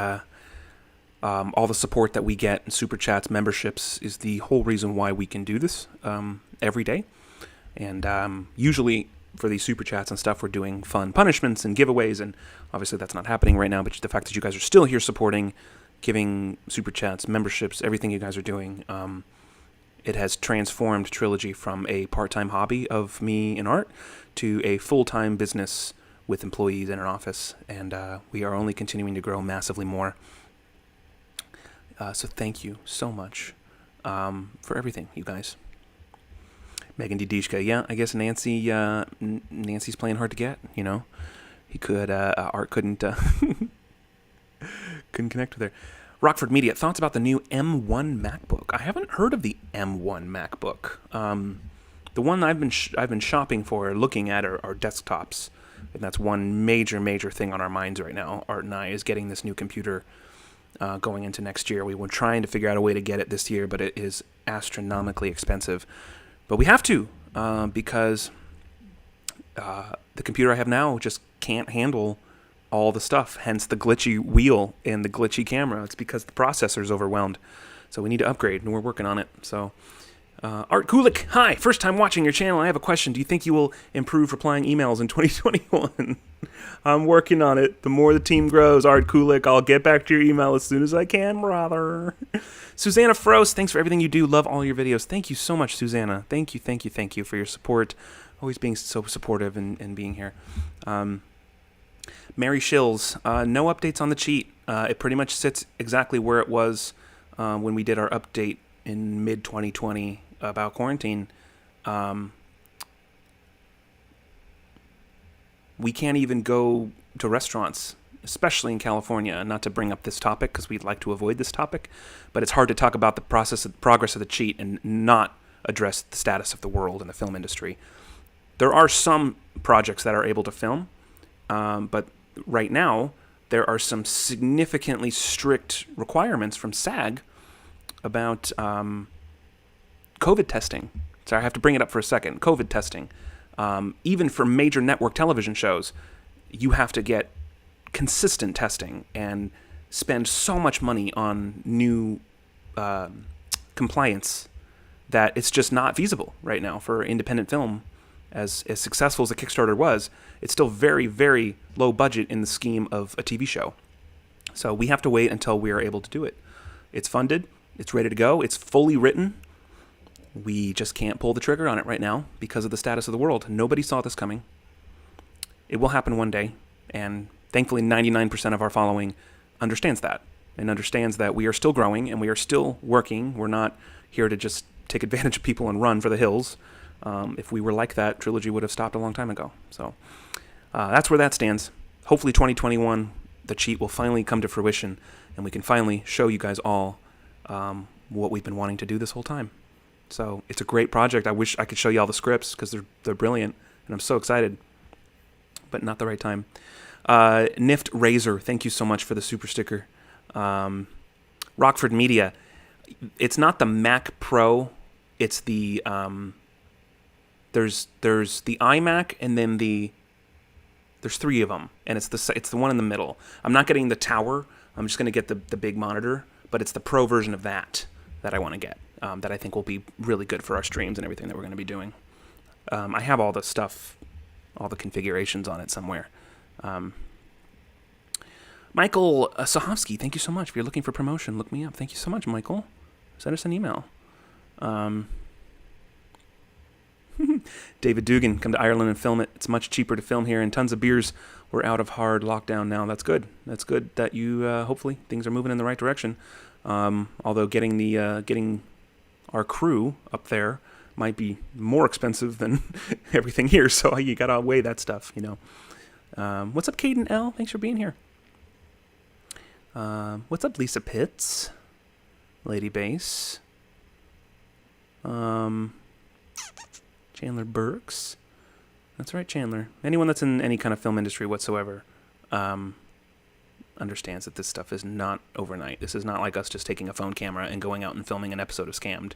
all the support that we get in super chats, memberships is the whole reason why we can do this every day. And usually for these super chats and stuff, we're doing fun punishments and giveaways, and obviously that's not happening right now, but the fact that you guys are still here supporting, giving super chats, memberships, everything you guys are doing, it has transformed Trilogy from a part-time hobby of me and art to a full-time business with employees in an office, and we are only continuing to grow massively more. So thank you so much for everything, you guys. Megan Didishka, yeah, I guess Nancy's playing hard to get, He could, Art couldn't connect with her. Rockford Media, thoughts about the new M1 MacBook? I haven't heard of the M1 MacBook. The one I've been shopping for, looking at, are desktops, and that's one major thing on our minds right now. Art and I is getting this new computer going into next year. We were trying to figure out a way to get it this year, but it is astronomically expensive. But we have to because the computer I have now just can't handle all the stuff, hence the glitchy wheel and the glitchy camera. It's because the processor is overwhelmed. So we need to upgrade, and we're working on it. So, Art Kulik, hi, first time watching your channel. I have a question. Do you think you will improve replying emails in 2021? I'm working on it. The more the team grows, Art Kulik, I'll get back to your email as soon as I can, brother. Susanna Frost, thanks for everything you do. Love all your videos. Thank you so much, Susanna. Thank you for your support. Always being so supportive and being here. Mary Shills, no updates on the cheat. It pretty much sits exactly where it was when we did our update in mid-2020 about quarantine. We can't even go to restaurants, especially in California. Not to bring up this topic because we'd like to avoid this topic, but it's hard to talk about the progress of the cheat and not address the status of the world and the film industry. There are some projects that are able to film, but right now there are some significantly strict requirements from SAG about COVID testing. So I have to bring it up for a second. COVID testing. Even for major network television shows, you have to get consistent testing and spend so much money on new compliance that it's just not feasible right now for independent film. As successful as the Kickstarter was, it's still very, very low budget in the scheme of a TV show. So we have to wait until we are able to do it. It's funded. It's ready to go. It's fully written. We just can't pull the trigger on it right now because of the status of the world. Nobody saw this coming. It will happen one day, and thankfully 99% of our following understands that and understands that we are still growing and we are still working. We're not here to just take advantage of people and run for the hills. If we were like that, Trilogy would have stopped a long time ago. So that's where that stands. hopefully 2021, the cheat will finally come to fruition, and we can finally show you guys all what we've been wanting to do this whole time. So it's a great project. I wish I could show you all the scripts because they're brilliant, and I'm so excited, but not the right time. Nift Razor, thank you so much for the super sticker. Rockford Media, it's not the Mac Pro, it's the there's the iMac, and then there's three of them, and it's the one in the middle. I'm not getting the tower. I'm just going to get the big monitor, but it's the Pro version of that I want to get, that I think will be really good for our streams and everything that we're going to be doing. I have all the stuff, all the configurations on it somewhere. Michael Sahovsky, thank you so much. If you're looking for promotion, look me up. Thank you so much, Michael. Send us an email. David Dugan, come to Ireland and film it. It's much cheaper to film here, and tons of beers. We're out of hard lockdown now. That's good. That's good that you, hopefully, things are moving in the right direction. Although getting our crew up there might be more expensive than everything here, so you gotta weigh that stuff, you know. What's up, Caden L? Thanks for being here. What's up, Lisa Pitts? Lady Bass. Chandler Burks. That's right, Chandler. Anyone that's in any kind of film industry whatsoever understands that this stuff is not overnight. This is not like us just taking a phone camera and going out and filming an episode of Scammed.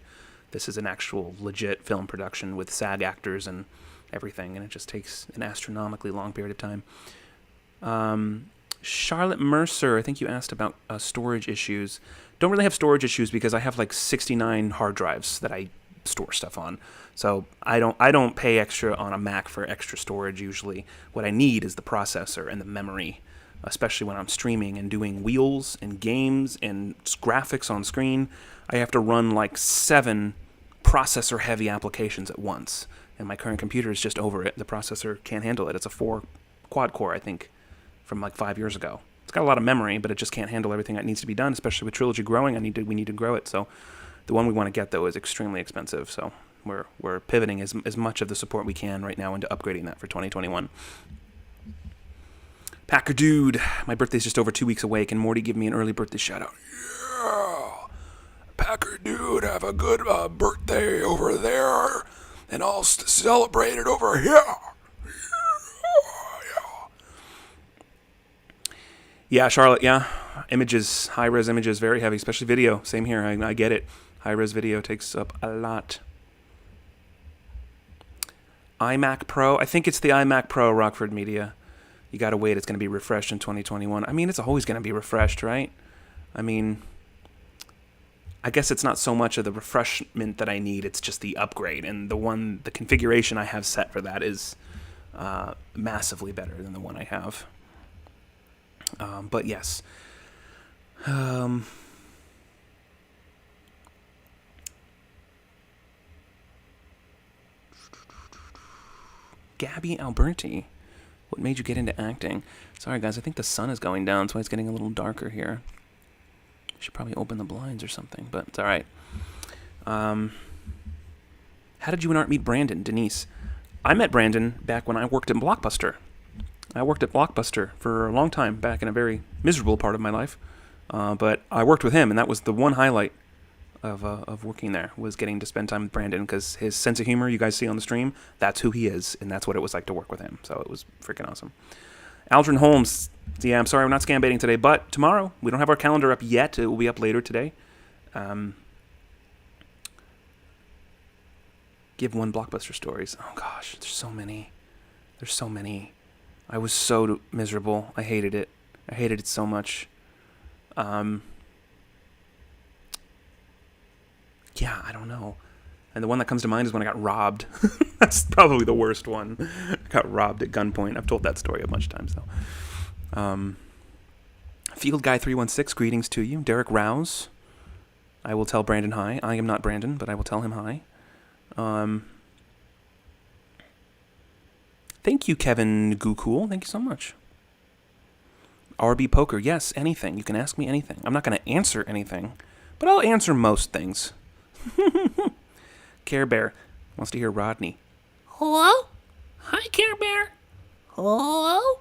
This is an actual legit film production with SAG actors and everything, and it just takes an astronomically long period of time. Charlotte Mercer, I think you asked about storage issues. Don't really have storage issues because I have like 69 hard drives that I store stuff on. So I don't pay extra on a Mac for extra storage usually. What I need is the processor and the memory, especially when I'm streaming and doing wheels and games and graphics on screen. I have to run like 7 processor-heavy applications at once, and my current computer is just over it. The processor can't handle it. It's a 4 quad-core, I think, from like 5 years ago. It's got a lot of memory, but it just can't handle everything that needs to be done, especially with Trilogy growing. We need to grow it. So the one we want to get, though, is extremely expensive. So we're pivoting as much of the support we can right now into upgrading that for 2021. Packer Dude, my birthday's just over 2 weeks away. Can Morty give me an early birthday shout-out? Yeah! Packer Dude, have a good birthday over there, and I'll celebrate it over here. Yeah, Charlotte, yeah. Images, high-res images, very heavy, especially video. Same here, I get it. High-res video takes up a lot. iMac Pro, I think it's the iMac Pro, Rockford Media. You gotta wait, it's gonna be refreshed in 2021. I mean, it's always gonna be refreshed, right? I mean, I guess it's not so much of the refreshment that I need, it's just the upgrade. And the configuration I have set for that is massively better than the one I have. But yes. Gabby Alberti, what made you get into acting? Sorry guys, I think the sun is going down, so it's getting a little darker here. Should probably open the blinds or something, but it's alright. How did you and Art meet Brandon? Denise. I met Brandon back when I worked at Blockbuster. I worked at Blockbuster for a long time, back in a very miserable part of my life. But I worked with him, and that was the one highlight of working there, was getting to spend time with Brandon, because his sense of humor you guys see on the stream, that's who he is, and that's what it was like to work with him. So it was freaking awesome. Aldrin Holmes, yeah, I'm sorry we're not scam baiting today, but tomorrow, we don't have our calendar up yet. It will be up later today. Give one Blockbuster stories. Oh gosh, there's so many. There's so many. I was so miserable. I hated it. I hated it so much. Yeah, I don't know. And the one that comes to mind is when I got robbed. That's probably the worst one. I got robbed at gunpoint. I've told that story a bunch of times, though. Field Guy 316, greetings to you. Derek Rouse. I will tell Brandon hi. I am not Brandon, but I will tell him hi. Thank you, Kevin Goocool. Thank you so much. RB Poker. Yes, anything. You can ask me anything. I'm not going to answer anything, but I'll answer most things. Care Bear wants to hear Rodney. Hello? Hi, Care Bear. Hello?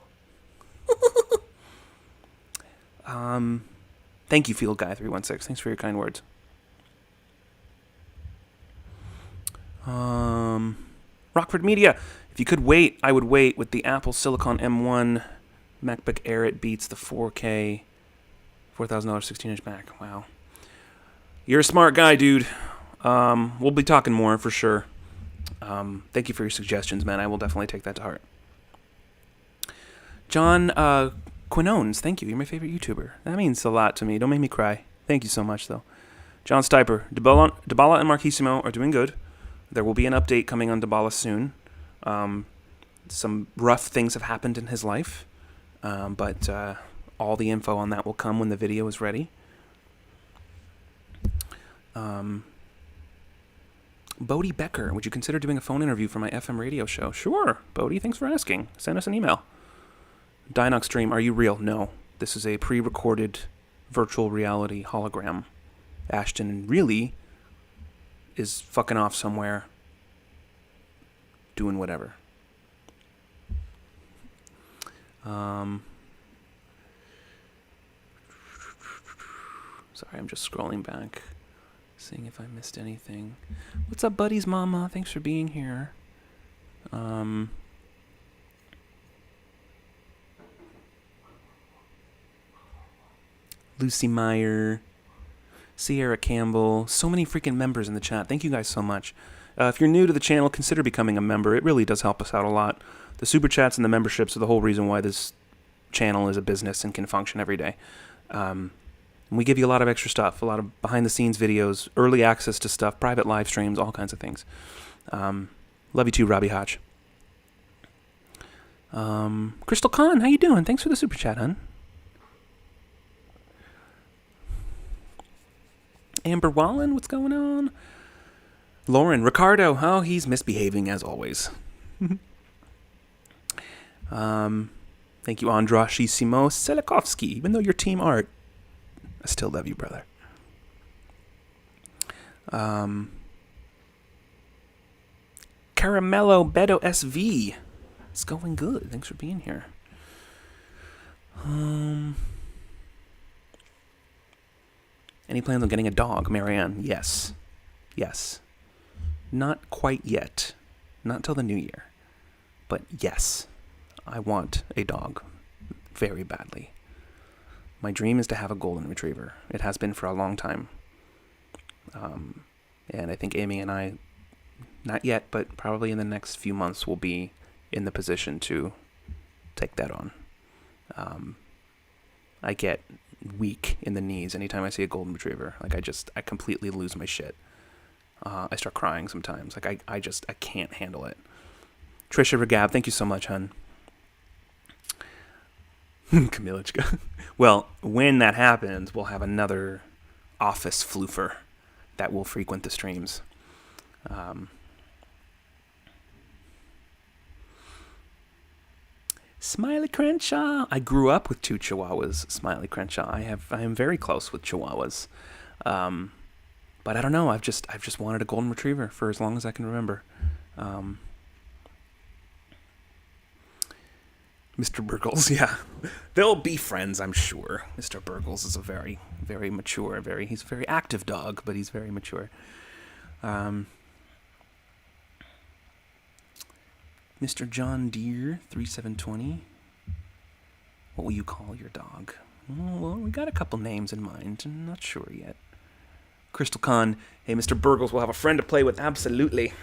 Thank you, Field Guy 316. Thanks for your kind words. Rockford Media. If you could wait, I would wait with the Apple Silicon M1 MacBook Air. It beats the 4K $4,000 16-inch Mac. Wow. You're a smart guy, dude. We'll be talking more for sure. Thank you for your suggestions, man. I will definitely take that to heart. John Quinones, thank you. You're my favorite YouTuber. That means a lot to me. Don't make me cry. Thank you so much, though. John Stiper, Dybala and Marquissimo are doing good. There will be an update coming on Dybala soon. Some rough things have happened in his life, but all the info on that will come when the video is ready. Bodie Becker, would you consider doing a phone interview for my FM radio show? Sure, Bodie, thanks for asking. Send us an email. Dinox Dream, are you real? No. This is a pre-recorded virtual reality hologram. Ashton really is fucking off somewhere doing whatever. Sorry, I'm just scrolling back, seeing if I missed anything. What's up, buddies, mama? Thanks for being here. Lucy Meyer, Sierra Campbell, so many freaking members in the chat. Thank you guys so much. If you're new to the channel, consider becoming a member. It really does help us out a lot. The super chats and the memberships are the whole reason why this channel is a business and can function every day. And we give you a lot of extra stuff, a lot of behind-the-scenes videos, early access to stuff, private live streams, all kinds of things. Love you too, Robbie Hodge. Crystal Khan, how you doing? Thanks for the super chat, hun. Amber Wallen, what's going on? Lauren, Ricardo, oh, he's misbehaving as always. Thank you, Andrashissimo Selikovsky. Even though you're team art, I still love you, brother. Caramello Beto SV. It's going good. Thanks for being here. Any plans on getting a dog, Marianne? Yes. Yes. Not quite yet. Not till the new year. But yes, I want a dog very badly. My dream is to have a golden retriever. It has been for a long time. And I think Amy and I, not yet, but probably in the next few months, will be in the position to take that on. I get weak in the knees anytime I see a golden retriever. Like I completely lose my shit. I start crying sometimes. Like I can't handle it. Trisha Regab, thank you so much, hun. Kamilichka. Well, when that happens, we'll have another office floofer that will frequent the streams. Smiley Crenshaw. I grew up with 2 Chihuahuas, Smiley Crenshaw. I am very close with Chihuahuas. But I don't know. I've just wanted a golden retriever for as long as I can remember. Mr. Burgles, yeah. They'll be friends, I'm sure. Mr. Burgles is a very, very mature, he's a very active dog, but he's very mature. Mr. John Deere, 3720. What will you call your dog? Well, we got a couple names in mind. I'm not sure yet. Crystal Khan, hey, Mr. Burgles will have a friend to play with, absolutely.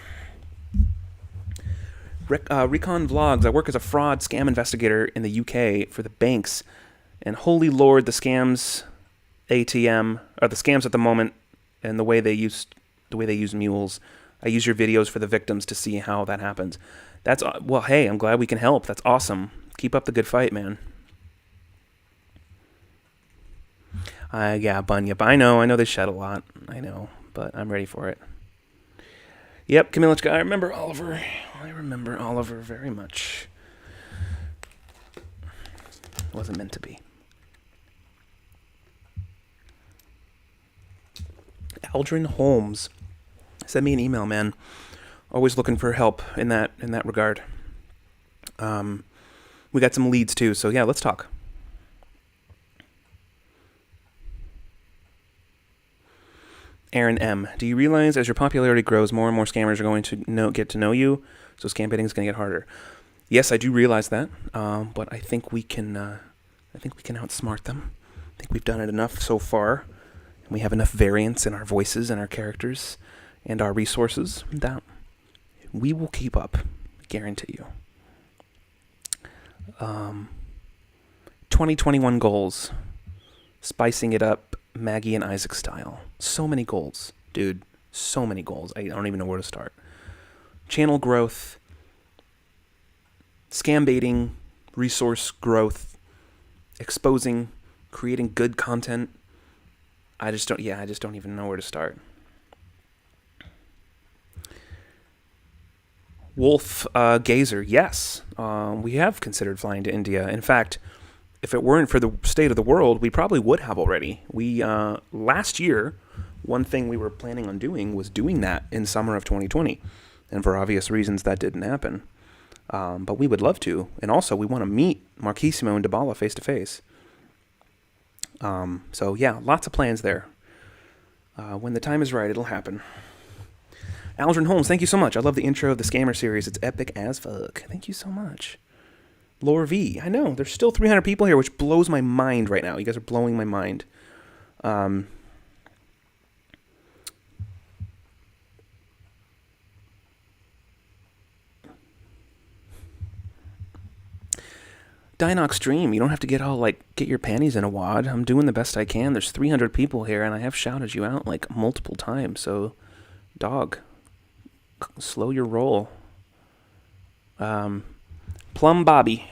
Recon Vlogs, I work as a fraud scam investigator in the UK for the banks, and holy lord, the scams ATM, or the scams at the moment, and the way they use mules. I use your videos for the victims to see how that happens. That's, well, hey, I'm glad we can help. That's awesome. Keep up the good fight, man. Yeah, Bunyip. I know they shed a lot. I know, but I'm ready for it. Yep, Kamilichka, I remember Oliver. I remember Oliver very much. Wasn't meant to be. Aldrin Holmes. Send me an email, man. Always looking for help in that regard. We got some leads too, so yeah, let's talk. Aaron M. Do you realize as your popularity grows, more and more scammers are going to get to know you, so scam baiting is going to get harder? Yes, I do realize that, but I think we can outsmart them. I think we've done it enough so far, and we have enough variance in our voices and our characters and our resources that we will keep up. I guarantee you. 2021 goals. Spicing it up, Maggie and Isaac style. So many goals, dude. So many goals. I don't even know where to start. Channel growth, scam baiting, resource growth, exposing, creating good content. I just don't even know where to start. Wolf Gazer, yes. We have considered flying to India. In fact, if it weren't for the state of the world, we probably would have already. We last year, one thing we were planning on doing was doing that in summer of 2020. And for obvious reasons, that didn't happen. But we would love to. And also, we want to meet Marquisimo and Dybala face to face. So yeah, lots of plans there. When the time is right, it'll happen. Aldrin Holmes, thank you so much. I love the intro of the Scammer series. It's epic as fuck. Thank you so much. Lore V, I know, there's still 300 people here, which blows my mind right now. You guys are blowing my mind. Dinox Stream, you don't have to get your panties in a wad. I'm doing the best I can. There's 300 people here, and I have shouted you out multiple times. So, dog, slow your roll. Plum Bobby.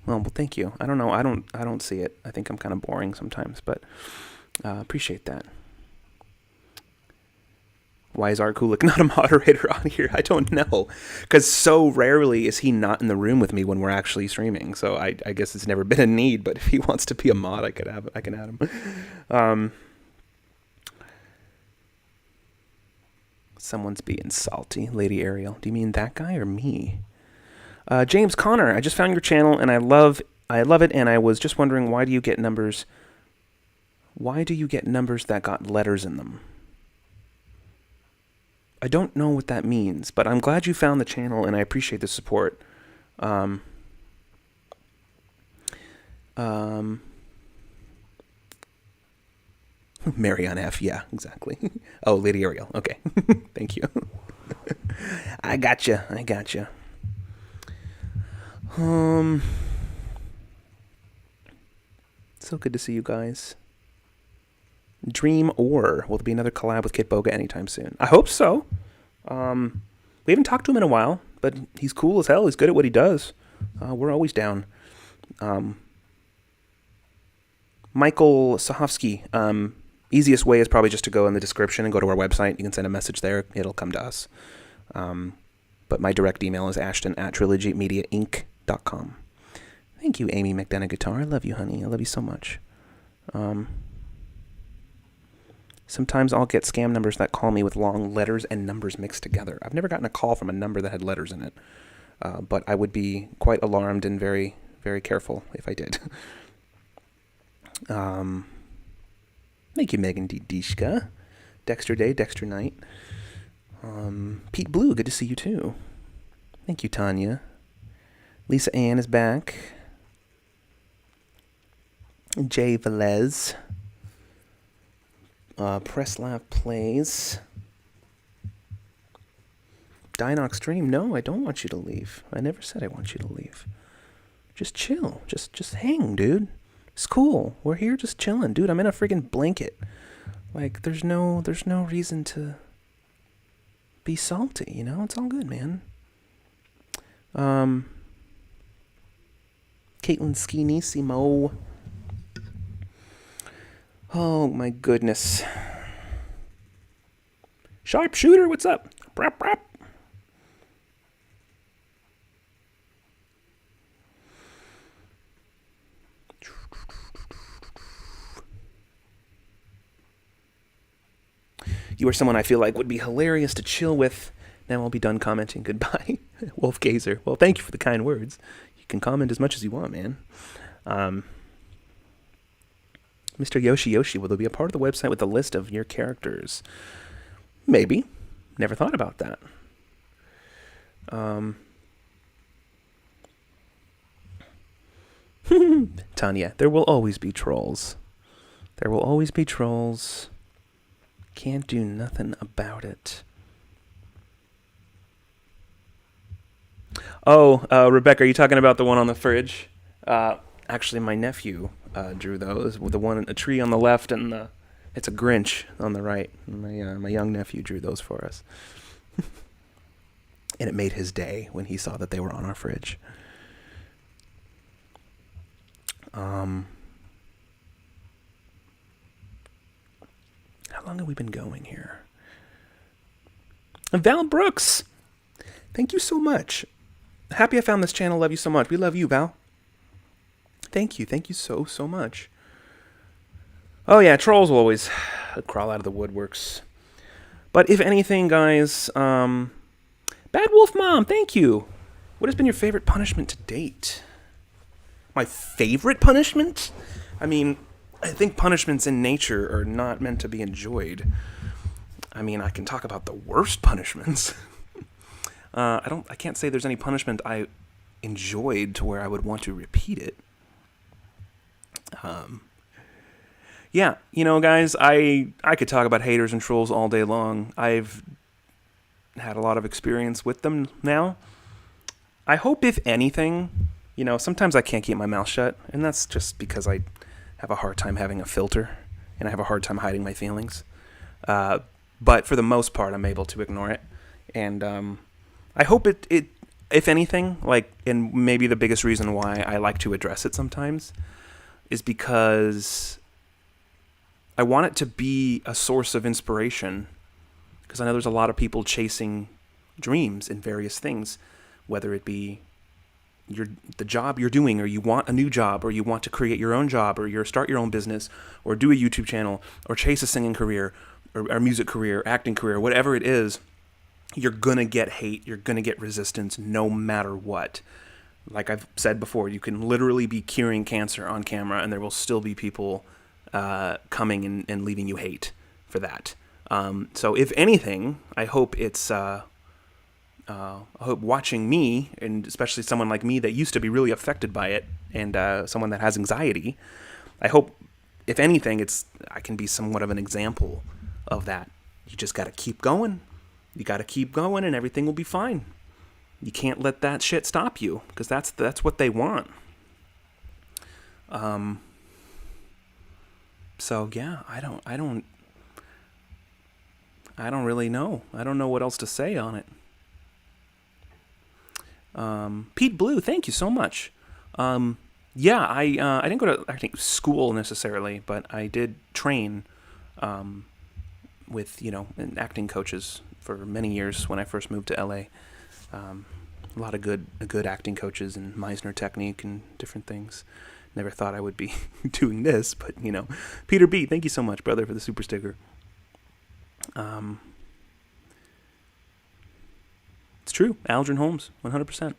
Well, thank you. I don't know. I don't see it. I think I'm kind of boring sometimes, but appreciate that. Why is Art Kulik not a moderator on here? I don't know. Because so rarely is he not in the room with me when we're actually streaming. So I guess it's never been a need, but if he wants to be a mod, I can add him. Someone's being salty. Lady Ariel. Do you mean that guy or me? James Connor, I just found your channel and I love it, and I was just wondering, why do you get numbers that got letters in them? I don't know what that means, but I'm glad you found the channel, and I appreciate the support. Marion F. Yeah, exactly. Oh, Lady Ariel. Okay. Thank you. I gotcha. So good to see you guys. Dream Or. Will there be another collab with Kit Boga anytime soon? I hope so. We haven't talked to him in a while, but he's cool as hell. He's good at what he does. We're always down. Michael Sahovsky. Easiest way is probably just to go in the description and go to our website. You can send a message there. It'll come to us. But my direct email is ashton@trilogymediainc.com. Thank you, Amy McDonough Guitar. I love you, honey. I love you so much. Sometimes I'll get scam numbers that call me with long letters and numbers mixed together. I've never gotten a call from a number that had letters in it. But I would be quite alarmed and very, very careful if I did. Thank you, Megan D. Dishka. Dexter Day, Dexter Knight. Pete Blue, good to see you too. Thank you, Tanya. Lisa Ann is back. Jay Velez. Presslav Plays. Dinox Stream, no, I don't want you to leave. I never said I want you to leave. Just chill. Just hang, dude. It's cool. We're here just chilling. Dude, I'm in a freaking blanket. There's no reason to be salty, you know? It's all good, man. Caitlin Skinissimo. Oh, my goodness. Sharpshooter, what's up? Brap, brap. You are someone I feel like would be hilarious to chill with. Now I'll be done commenting. Goodbye. Wolf Gazer. Well, thank you for the kind words. You can comment as much as you want, man. Mr. Yoshi, will there be a part of the website with a list of your characters? Maybe. Never thought about that. Tanya, there will always be trolls. There will always be trolls. Can't do nothing about it. Oh, Rebecca, are you talking about the one on the fridge? Actually, my nephew drew those, with the one, a tree on the left and it's a Grinch on the right. My young nephew drew those for us. And it made his day when he saw that they were on our fridge. How long have we been going here? Val Brooks, thank you so much. Happy I found this channel. Love you so much. We love you, Val. Thank you so much. Oh yeah, trolls will always crawl out of the woodworks. But if anything, guys, Bad Wolf Mom, thank you. What has been your favorite punishment to date? My favorite punishment? I mean, I think punishments in nature are not meant to be enjoyed. I mean, I can talk about the worst punishments. I can't say there's any punishment I enjoyed to where I would want to repeat it. Yeah, guys, I could talk about haters and trolls all day long. I've had a lot of experience with them now. I hope, if anything, sometimes I can't keep my mouth shut, and that's just because I have a hard time having a filter, and I have a hard time hiding my feelings. But for the most part, I'm able to ignore it. And I hope it, if anything, and maybe the biggest reason why I like to address it sometimes is because I want it to be a source of inspiration. Because I know there's a lot of people chasing dreams in various things, whether it be the job you're doing, or you want a new job, or you want to create your own job, or you start your own business, or do a YouTube channel, or chase a singing career, or music career, acting career, whatever it is. You're going to get hate, you're going to get resistance no matter what. Like I've said before, you can literally be curing cancer on camera and there will still be people coming and leaving you hate for that. So if anything, I hope it's... I hope watching me, and especially someone like me that used to be really affected by it, and someone that has anxiety, I hope, if anything, I can be somewhat of an example of that. You just got to keep going. You got to keep going and everything will be fine. You can't let that shit stop you, because that's what they want. So yeah, I don't really know. I don't know what else to say on it. Pete Blue, thank you so much. Yeah, I didn't go to school necessarily, but I did train with acting coaches for many years when I first moved to LA. A lot of good acting coaches and Meisner technique and different things. Never thought I would be doing this, but Peter B, thank you so much, brother, for the super sticker. It's true, Aldrin Holmes, 100%.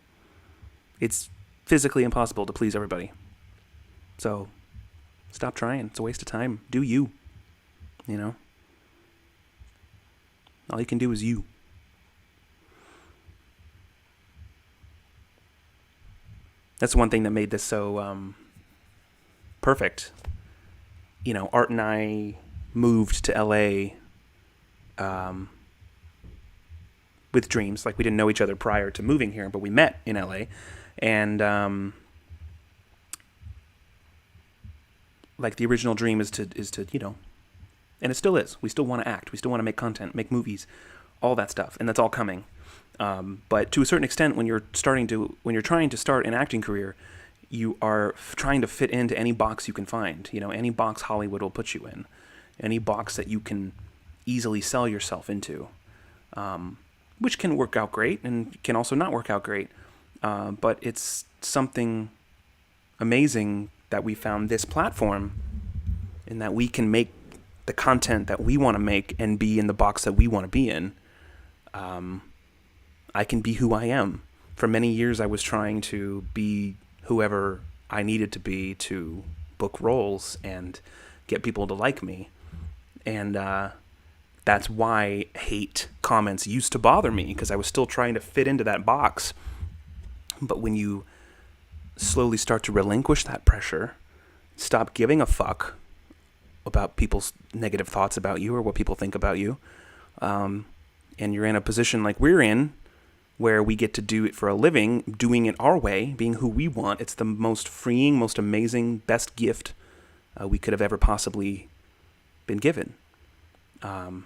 It's physically impossible to please everybody. So, stop trying. It's a waste of time. Do you. All you can do is you. That's one thing that made this so perfect. Art and I moved to LA with dreams. Like, we didn't know each other prior to moving here, but we met in LA. And the original dream is to and it still is. We still want to act. We still want to make content, make movies, all that stuff, and that's all coming. But to a certain extent, when you're trying to start an acting career, you are trying to fit into any box you can find. Any box Hollywood will put you in, any box that you can easily sell yourself into, which can work out great and can also not work out great. But it's something amazing that we found this platform, and that we can make the content that we want to make and be in the box that we want to be in. I can be who I am. For many years, I was trying to be whoever I needed to be to book roles and get people to like me. And that's why hate comments used to bother me, because I was still trying to fit into that box. But when you slowly start to relinquish that pressure, stop giving a fuck about people's negative thoughts about you or what people think about you, and you're in a position like we're in, where we get to do it for a living, doing it our way, being who we want. It's the most freeing, most amazing, best gift we could have ever possibly been given. Karen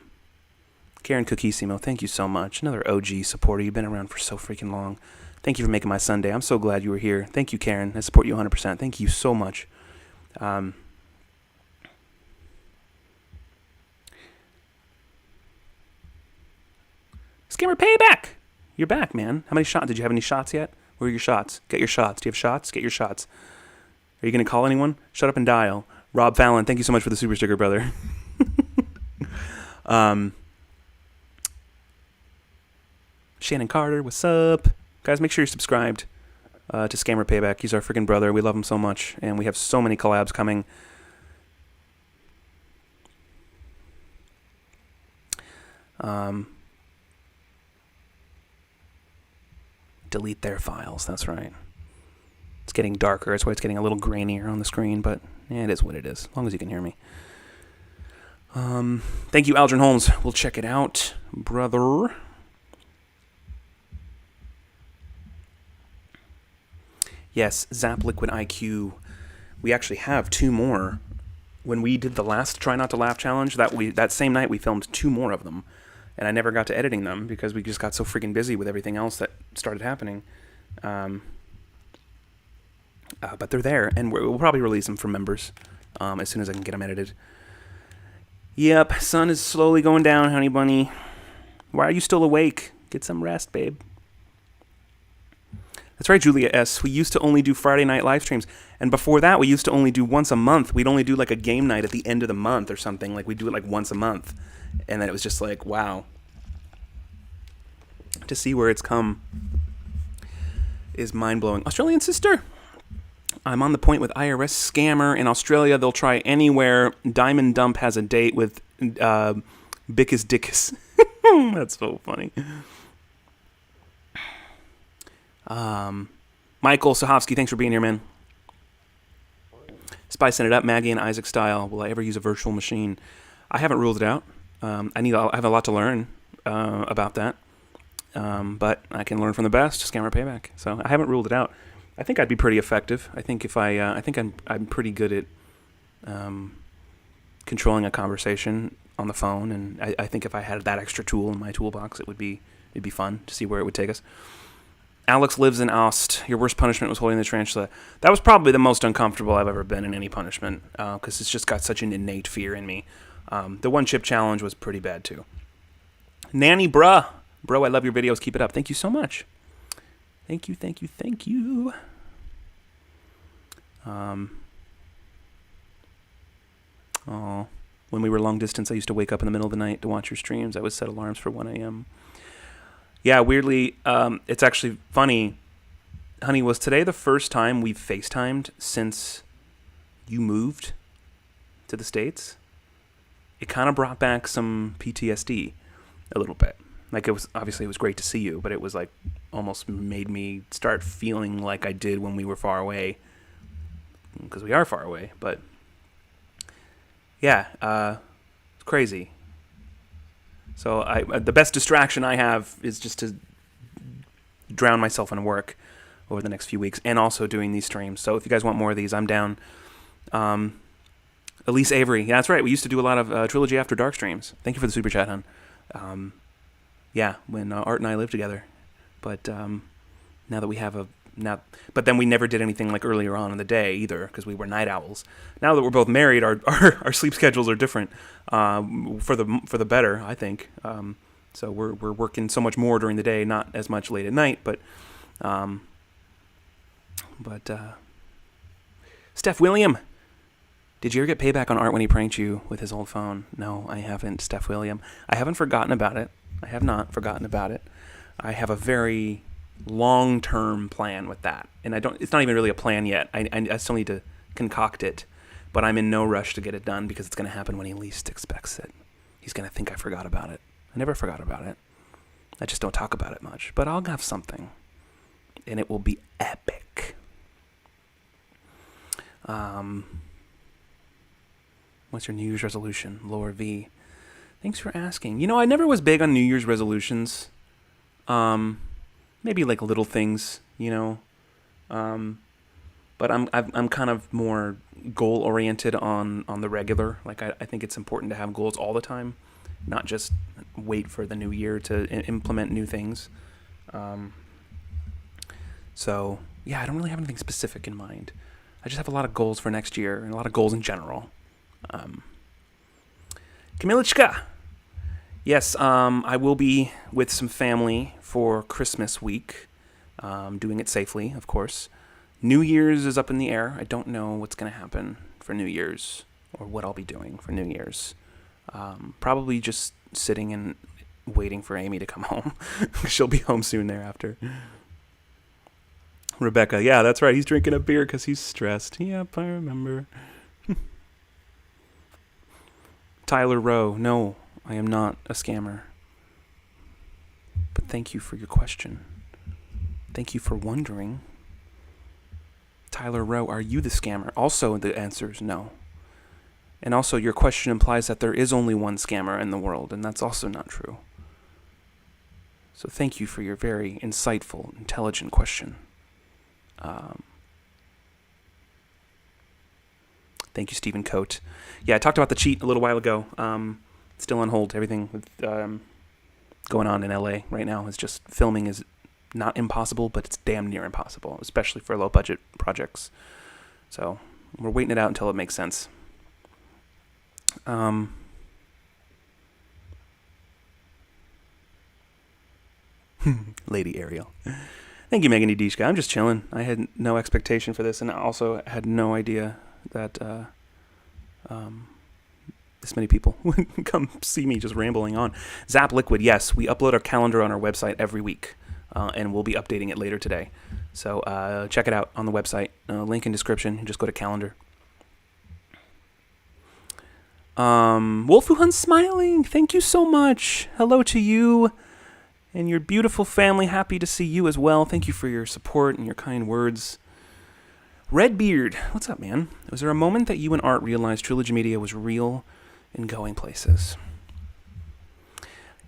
Cookissimo, thank you so much. Another OG supporter. You've been around for so freaking long. Thank you for making my Sunday. I'm so glad you were here. Thank you, Karen. I support you 100%. Thank you so much. Scammer Payback! You're back, man. How many shots? Did you have any shots yet? Where are your shots? Get your shots. Do you have shots? Get your shots. Are you going to call anyone? Shut up and dial. Rob Fallon, thank you so much for the super sticker, brother. Shannon Carter, what's up? Guys, make sure you're subscribed to Scammer Payback. He's our freaking brother. We love him so much, and we have so many collabs coming. Delete their files. That's right. It's getting darker. That's why it's getting a little grainier on the screen, but yeah, it is what it is, as long as you can hear me. Thank you, Aldrin Holmes. We'll check it out, brother. Yes, Zap Liquid IQ. We actually have 2 more. When we did the last Try Not to Laugh challenge, that same night we filmed 2 more of them. And I never got to editing them because we just got so freaking busy with everything else that started happening. But they're there, and we'll probably release them for members as soon as I can get them edited. Yep, sun is slowly going down, honey bunny. Why are you still awake? Get some rest, babe. That's right, Julia S. We used to only do Friday night live streams. And before that, we used to only do once a month. We'd only do like a game night at the end of the month or something. Like, we'd do it like once a month. And then it was just like, wow. To see where it's come is mind-blowing. Australian sister. I'm on the point with IRS scammer. In Australia, they'll try anywhere. Diamond Dump has a date with Bickus Dickus. That's so funny. Michael Sahovsky, thanks for being here, man. Spicing it up, Maggie and Isaac style. Will I ever use a virtual machine? I haven't ruled it out. I have a lot to learn about that. But I can learn from the best. Scammer Payback. So I haven't ruled it out. I think I'd be pretty effective. I think I'm pretty good at controlling a conversation on the phone, and I think if I had that extra tool in my toolbox, it'd be fun to see where it would take us. Alex lives in Ost. Your worst punishment was holding the tarantula. That was probably the most uncomfortable I've ever been in any punishment, because it's just got such an innate fear in me. The one chip challenge was pretty bad too. Nanny bruh. Bro, I love your videos. Keep it up. Thank you so much. Thank you. When we were long distance, I used to wake up in the middle of the night to watch your streams. I would set alarms for 1 a.m. Yeah, weirdly, it's actually funny. Honey, was today the first time we've FaceTimed since you moved to the States? It kind of brought back some PTSD a little bit. Like, it was great to see you, but it was like almost made me start feeling like I did when we were far away, because we are far away. But yeah, it's crazy. So the best distraction I have is just to drown myself in work over the next few weeks, and also doing these streams. So if you guys want more of these, I'm down. Elise Avery, yeah, that's right. We used to do a lot of Trilogy After Dark streams. Thank you for the super chat, hon. Yeah, when Art and I lived together. But now that we have but then we never did anything like earlier on in the day either, because we were night owls. Now that we're both married, our sleep schedules are different, for the better, I think. So we're working so much more during the day, not as much late at night. But Steph William, did you ever get payback on Art when he pranked you with his old phone? No, I haven't, Steph William. I haven't forgotten about it. I have not forgotten about it. I have a very long-term plan with that, and it's not even really a plan yet. I still need to concoct it, but I'm in no rush to get it done because it's going to happen when he least expects it. He's going to think I forgot about it. I never forgot about it. I just don't talk about it much, but I'll have something, and it will be epic. What's your New Year's resolution? Laura V. Thanks for asking. I never was big on New Year's resolutions. Maybe like little things, but I'm kind of more goal oriented on the regular. Like I think it's important to have goals all the time, not just wait for the new year to implement new things. So yeah, I don't really have anything specific in mind. I just have a lot of goals for next year and a lot of goals in general. Kamilichka. Yes, I will be with some family for Christmas week, doing it safely, of course. New Year's is up in the air. I don't know what's going to happen for New Year's or what I'll be doing for New Year's. Probably just sitting and waiting for Amy to come home. She'll be home soon thereafter. Rebecca, yeah, that's right. He's drinking a beer because he's stressed. Yep, I remember. Tyler Rowe, no, I am not a scammer. But thank you for your question. Thank you for wondering. Tyler Rowe, are you the scammer? Also, the answer is no. And also, your question implies that there is only one scammer in the world, and that's also not true. So thank you for your very insightful, intelligent question. Thank you, Stephen Coate. Yeah, I talked about the cheat a little while ago. Still on hold. Everything with, going on in LA right now is just filming is not impossible, but it's damn near impossible, especially for low-budget projects. So we're waiting it out until it makes sense. Lady Ariel. Thank you, Megan Edishka. I'm just chilling. I had no expectation for this, and I also had no idea that this many people would come see me just rambling on. Zap Liquid, yes, we upload our calendar on our website every week, and we'll be updating it later today. So check it out on the website. Link in description. Just go to calendar. Wolf Who Hunts Smiling, thank you so much. Hello to you and your beautiful family. Happy to see you as well. Thank you for your support and your kind words. Redbeard, what's up, man? Was there a moment that you and Art realized Trilogy Media was real and going places?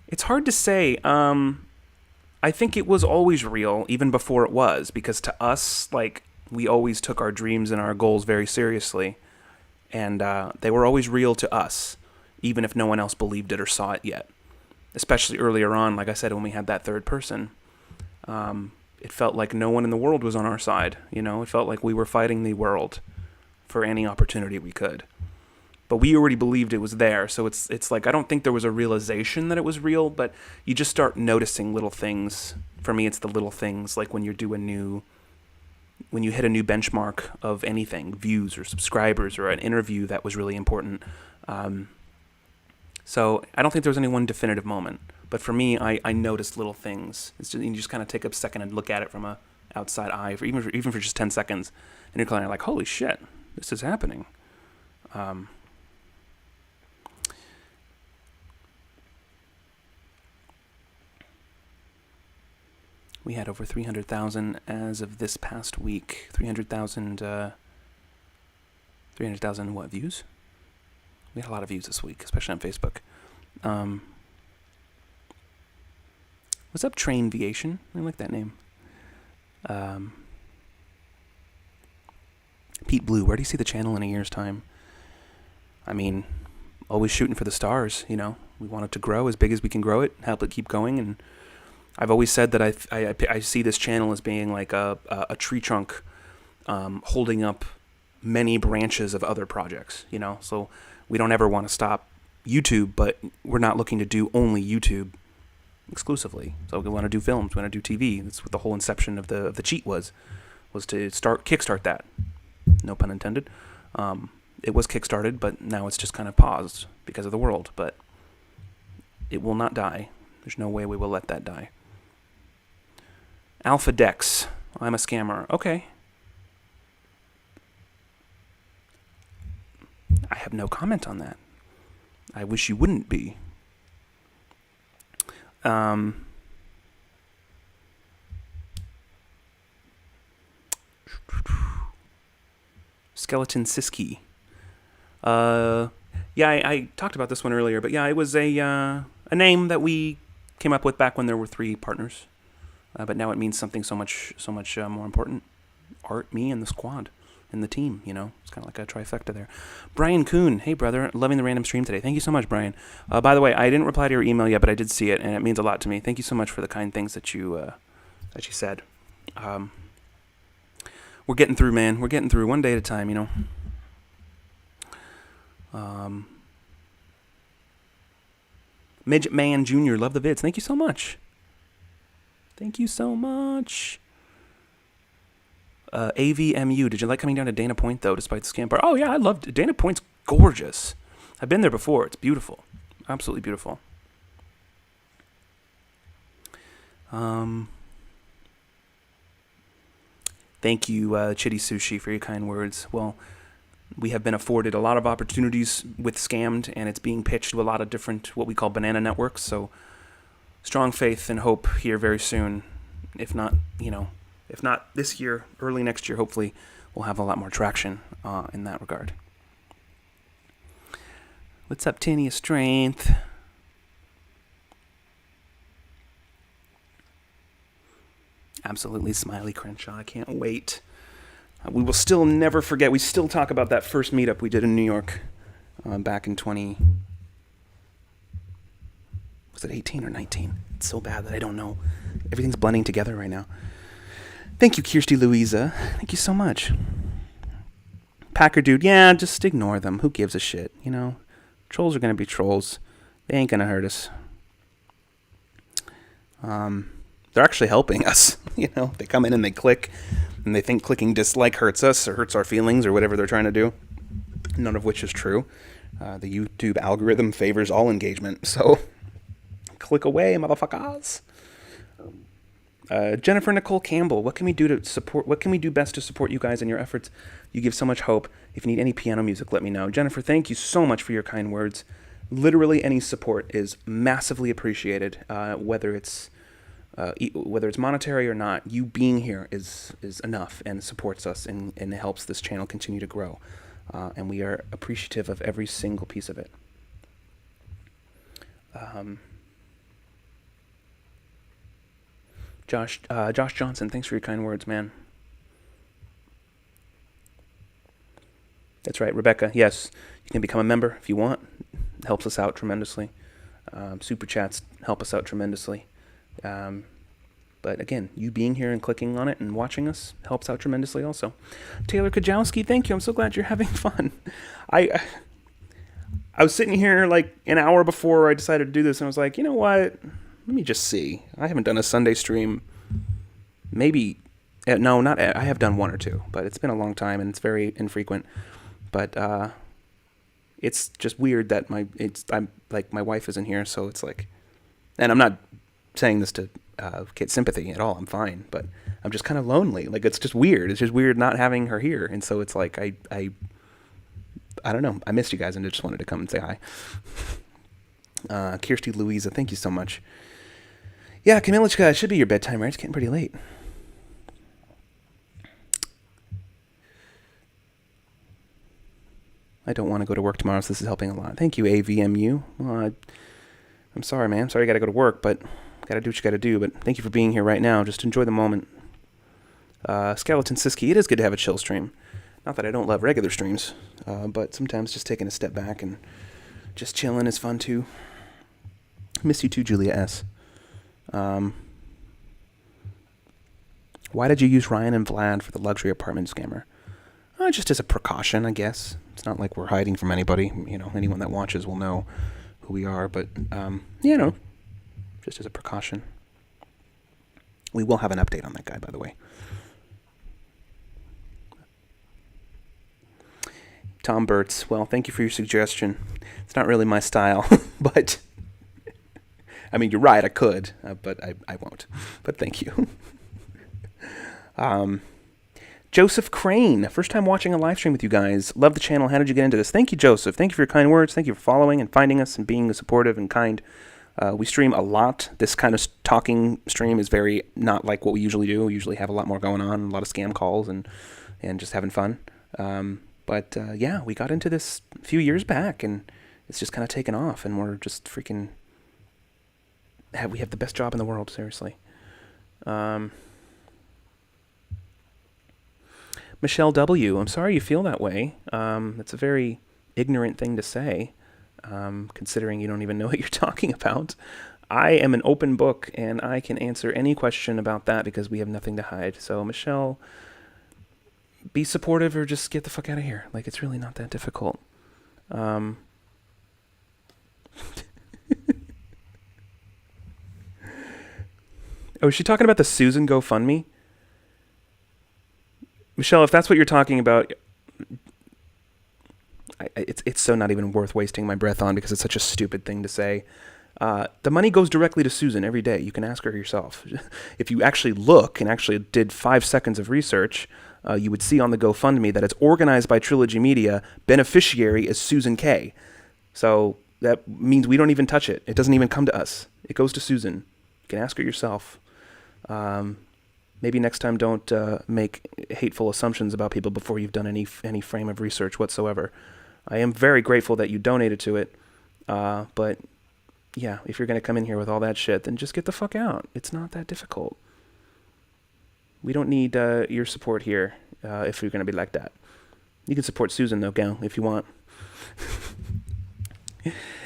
It's hard to say. I think it was always real, even before it was, because to us, like, we always took our dreams and our goals very seriously, and they were always real to us, even if no one else believed it or saw it yet. Especially earlier on, like I said, when we had that third person. It felt like no one in the world was on our side, It felt like we were fighting the world for any opportunity we could. But we already believed it was there, so it's like I don't think there was a realization that it was real, but you just start noticing little things. For me, it's the little things, like when you hit a new benchmark of anything, views or subscribers or an interview that was really important. So I don't think there was any one definitive moment. But for me, I noticed little things. It's just, you just kind of take a second and look at it from a outside eye, even for just 10 seconds. And you're kind of like, holy shit, this is happening. We had over 300,000 as of this past week. 300,000 what, views? We had a lot of views this week, especially on Facebook. What's up, Train Viation? I like that name. Pete Blue, where do you see the channel in a year's time? I mean, always shooting for the stars, We want it to grow as big as we can grow it, help it keep going. And I've always said that I see this channel as being like a tree trunk holding up many branches of other projects, So we don't ever want to stop YouTube, but we're not looking to do only YouTube exclusively. So we want to do films, we want to do TV. That's what the whole inception of the cheat was to kickstart that. No pun intended. It was kickstarted, but now it's just kind of paused because of the world. But it will not die. There's no way we will let that die. Alpha Dex, I'm a scammer. Okay. I have no comment on that. I wish you wouldn't be. Skeleton Siski. Yeah, I talked about this one earlier, but yeah, it was a name that we came up with back when there were 3 partners. But now it means something so much more important. Art, me, and the squad, and the team, you know. It's kind of like a trifecta there. Brian Kuhn, hey brother, loving the random stream today. Thank you so much, Brian. By the way, I didn't reply to your email yet, but I did see it, and it means a lot to me. Thank you so much for the kind things that you said. We're getting through, man. We're getting through one day at a time, you know. Midget Man Jr., love the vids. Thank you so much. Thank you so much. AVMU, did you like coming down to Dana Point, though, despite the scam part? Oh, yeah, I loved it. Dana Point's gorgeous. I've been there before. It's beautiful. Absolutely beautiful. Thank you, Chitty Sushi, for your kind words. Well, we have been afforded a lot of opportunities with Scammed, and it's being pitched to a lot of different, what we call banana networks, so strong faith and hope here very soon. If not this year, early next year, hopefully, we'll have a lot more traction in that regard. What's up, Tania Strength? Absolutely, Smiley Crenshaw. I can't wait. We will still never forget. We still talk about that first meetup we did in New York back in 20... Was it 18 or 19? It's so bad that I don't know. Everything's blending together right now. Thank you, Kirsty Louisa. Thank you so much. Packer Dude, yeah, just ignore them. Who gives a shit, you know? Trolls are going to be trolls. They ain't going to hurt us. They're actually helping us, you know? They come in and they click, and they think clicking dislike hurts us or hurts our feelings or whatever they're trying to do. None of which is true. The YouTube algorithm favors all engagement, so click away, motherfuckers. Jennifer Nicole Campbell, what can we do to support? What can we do best to support you guys in your efforts? You give so much hope. If you need any piano music, let me know. Jennifer, thank you so much for your kind words. Literally any support is massively appreciated, whether it's monetary or not. You being here is enough and supports us and helps this channel continue to grow. And we are appreciative of every single piece of it. Josh Johnson, thanks for your kind words, man. That's right, Rebecca. Yes, you can become a member if you want. It helps us out tremendously. Super chats help us out tremendously. But again, you being here and clicking on it and watching us helps out tremendously also. Taylor Kajowski, thank you. I'm so glad you're having fun. I was sitting here like an hour before I decided to do this, and I was like, you know what? Let me just see. I haven't done a Sunday stream. Maybe, no, not. I have done 1 or 2, but it's been a long time and it's very infrequent. But it's just weird that my wife isn't here, so it's like, and I'm not saying this to get sympathy at all. I'm fine, but I'm just kind of lonely. Like, it's just weird. It's just weird not having her here, and so it's like I don't know. I missed you guys and I just wanted to come and say hi. Kirsty Louisa, thank you so much. Yeah, Kamilichka, it should be your bedtime, right? It's getting pretty late. I don't want to go to work tomorrow, so this is helping a lot. Thank you, AVMU. Well, I'm sorry, man. I'm sorry you got to go to work, but got to do what you got to do. But thank you for being here right now. Just enjoy the moment. Skeleton Siski, it is good to have a chill stream. Not that I don't love regular streams, but sometimes just taking a step back and just chilling is fun, too. Miss you, too, Julia S. Why did you use Ryan and Vlad for the luxury apartment scammer? Just as a precaution, I guess. It's not like we're hiding from anybody. You know, anyone that watches will know who we are. But, you know, just as a precaution. We will have an update on that guy, by the way. Tom Burtz, well, thank you for your suggestion. It's not really my style, but... I mean, you're right, I could, but I won't. But thank you. Joseph Crane, first time watching a live stream with you guys. Love the channel. How did you get into this? Thank you, Joseph. Thank you for your kind words. Thank you for following and finding us and being supportive and kind. We stream a lot. This kind of talking stream is very not like what we usually do. We usually have a lot more going on, a lot of scam calls and just having fun. But yeah, we got into this a few years back, and it's just kind of taken off, and we're just freaking... We have the best job in the world, seriously. Michelle W., I'm sorry you feel that way. It's a very ignorant thing to say, considering you don't even know what you're talking about. I am an open book, and I can answer any question about that because we have nothing to hide. So, Michelle, be supportive or just get the fuck out of here. Like, it's really not that difficult. Oh, is she talking about the Susan GoFundMe? Michelle, if that's what you're talking about, it's so not even worth wasting my breath on because it's such a stupid thing to say. The money goes directly to Susan every day. You can ask her yourself. If you actually look and actually did 5 seconds of research, you would see on the GoFundMe that it's organized by Trilogy Media. Beneficiary is Susan K. So that means we don't even touch it. It doesn't even come to us. It goes to Susan. You can ask her yourself. Maybe next time don't make hateful assumptions about people before you've done any frame of research whatsoever. I am very grateful that you donated to it, but yeah, if you're going to come in here with all that shit, then just get the fuck out. It's not that difficult. We don't need your support here if you're going to be like that. You can support Susan, though, gal, if you want.